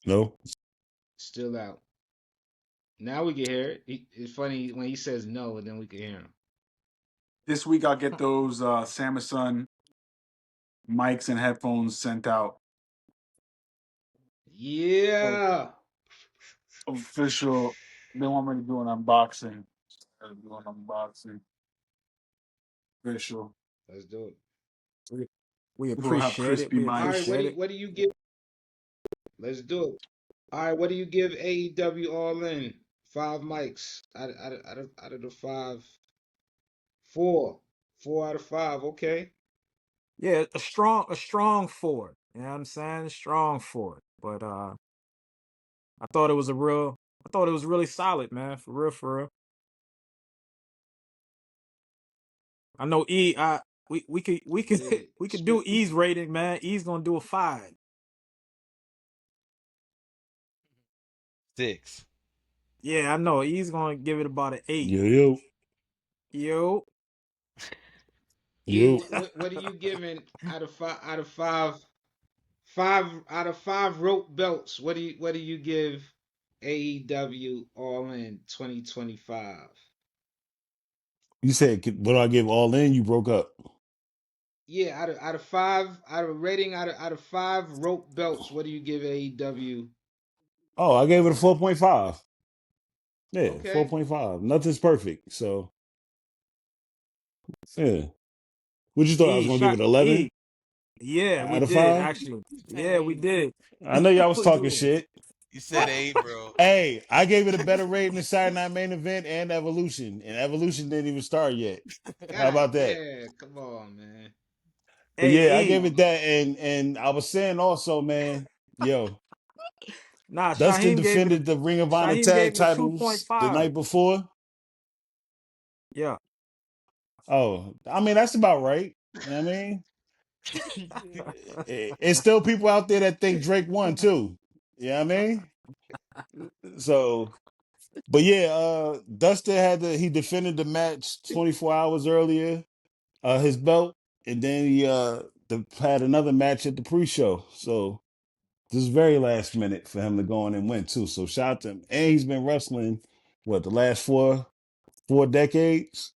No? Still out. Now we can hear it. It's funny when he says no, and then we can hear him. This week I'll get those Samsung mics and headphones sent out. Oh, Yeah. official. They want me to do an unboxing. I'll do an unboxing. Official. Let's do it. We We'll have appreciate it. crispy We All right. mics. appreciate it. What do you give? Let's do it. All right. What do you give AEW All In? 5 mics out of the five. 4. 4 out of 5. Okay. Yeah, a strong four. You know what I'm saying? A strong four. But I thought it was really solid, man. For real, for real. I know we could Yeah. we could do E's rating, man. E's gonna do a 5. 6. Yeah, I know. E's gonna give it about an 8. Yo, yo, Yo. E, yo. what are you giving out of 5? Out of 5? 5 out of 5 rope belts. What do you give AEW All In 2025? You said what do I give all in? You broke up. Yeah, out of 5, out of 5 rope belts, what do you give AEW? Oh, I gave it a 4.5. Yeah, Okay. 4.5. Nothing's perfect. So yeah. What you thought I was E gonna give shot it 11 E. Yeah, we out of did 5? actually. Yeah, we Hey, did. I know y'all was We talking did. shit. you said 8, bro. Hey, I gave it a better rating than Saturday Night Main Event and Evolution, and Evolution didn't even start yet. How God about that? damn, come on, man. But Hey yeah, I Come gave E. it on. that, and I was saying also, man, yo, Nah, Dustin defended the Ring of Honor Shaheem tag gave it a titles the 2.5. night before. Yeah. Oh, I mean that's about right. You know what I mean, it's still people out there that think Drake won too. You know what I mean? So, but yeah, Dustin he defended the match 24 hours earlier, his belt, and then he had another match at the pre-show. So this is very last minute for him to go in and win too. So shout out to him. And he's been wrestling what the last four decades,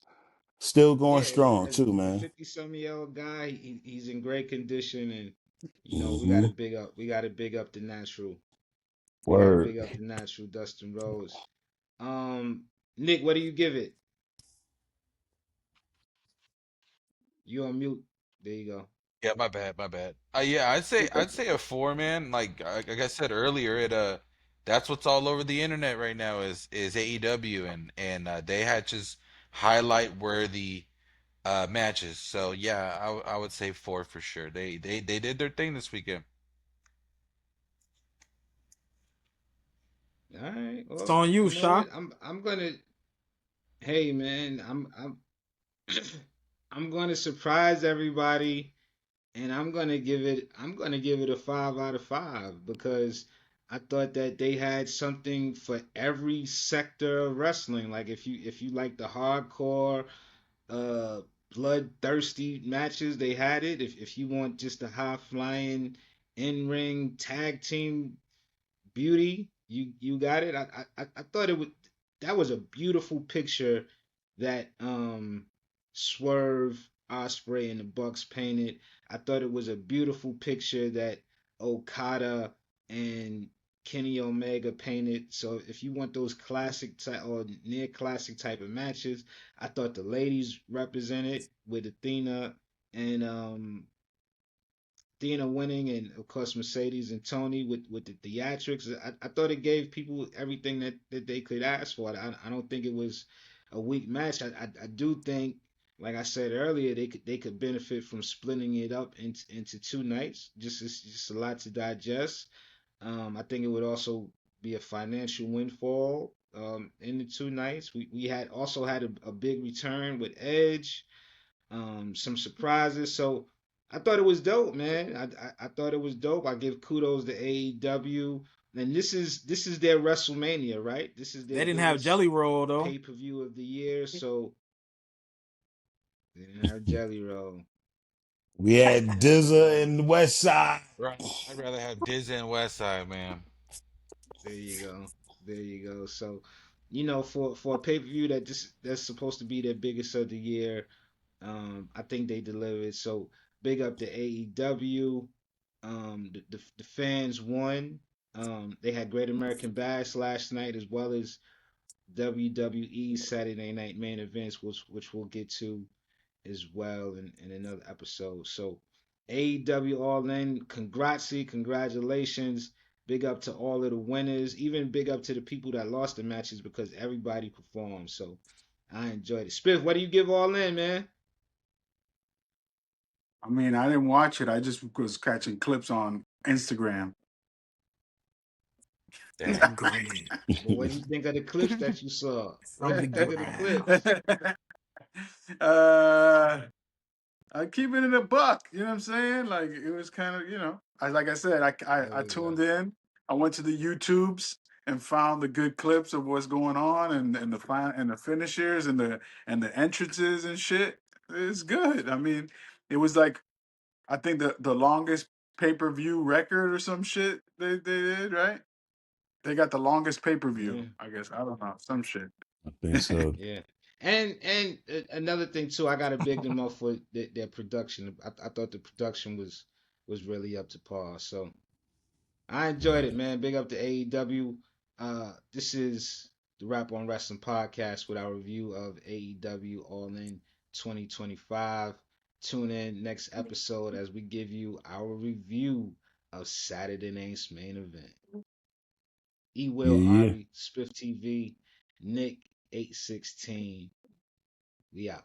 still going Yeah, strong as too, a man. 50-some-year-old guy, he's in great condition, and we got Hmm. to big up the natural. We got to Word. big up the natural Dustin Rhodes. Nick, what do you give it? You on mute. There you go. Yeah, my bad, my bad. Yeah, I'd say a 4, man. Like I said earlier, that's what's all over the internet right now is AEW, and they had just highlight worthy matches. So yeah, I would say 4 for sure. They did their thing this weekend. All right. It's Well, on you, you know Sha. what? I'm gonna. Hey, man. I'm I'm gonna surprise everybody, and I'm gonna give it a 5 out of 5 because I thought that they had something for every sector of wrestling. Like if you like the hardcore, uh, bloodthirsty matches, they had it. If you want just the high flying in ring tag team beauty, you got it. I thought that was a beautiful picture that Swerve, Ospreay, and the Bucks painted. I thought it was a beautiful picture that Okada and Kenny Omega painted. So if you want those classic type or near classic type of matches, I thought the ladies represented with Athena and Athena winning, and of course Mercedes and Toni with the theatrics. I thought it gave people everything that they could ask for. I don't think it was a weak match. I do think, like I said earlier, they could benefit from splitting it up into two nights. Just a lot to digest. I think it would also be a financial windfall in the two nights. We had also had a big return with Edge, some surprises. So I thought it was dope, man. I thought it was dope. I give kudos to AEW. And this is their WrestleMania, right? This is They their didn't have biggest Jelly Roll though. pay-per-view of the year. So they didn't have Jelly Roll. We had Dizza and West Side. Right. I'd rather have Disney and West Side, man. There you go. There you go. So, for a pay-per-view that's supposed to be their biggest of the year, I think they delivered. So big up to AEW. The fans won. They had Great American Bash last night, as well as WWE Saturday Night Main Events, which we'll get to as well in another episode. So AEW All In, congratulations. Big up to all of the winners. Even big up to the people that lost the matches because everybody performed. So I enjoyed it. Spiff, what do you give All In, man? I mean, I didn't watch it. I just was catching clips on Instagram. Damn. Great. Well, what do you think of the clips that you saw? What From do the you think of the clips? uh, I keep it in a buck. You know what I'm saying? Like it was kind of, like I said, There I we go. tuned in. I went to the YouTubes and found the good clips of what's going on and the finishers and the entrances and shit. It's good. I mean, it was like I think the longest pay-per-view record or some shit they did, right? They got the longest pay-per-view, Yeah, I guess. I don't know, some shit. I think so. yeah. And another thing too, I gotta big them up for their production. I thought the production was really up to par. So I enjoyed it, man. Big up to AEW. This is the Rap on Wrestling podcast with our review of AEW All In 2025. Tune in next episode as we give you our review of Saturday night's main event. E Yeah, Will yeah. Ari, Spiff TV, Nick 816. We out.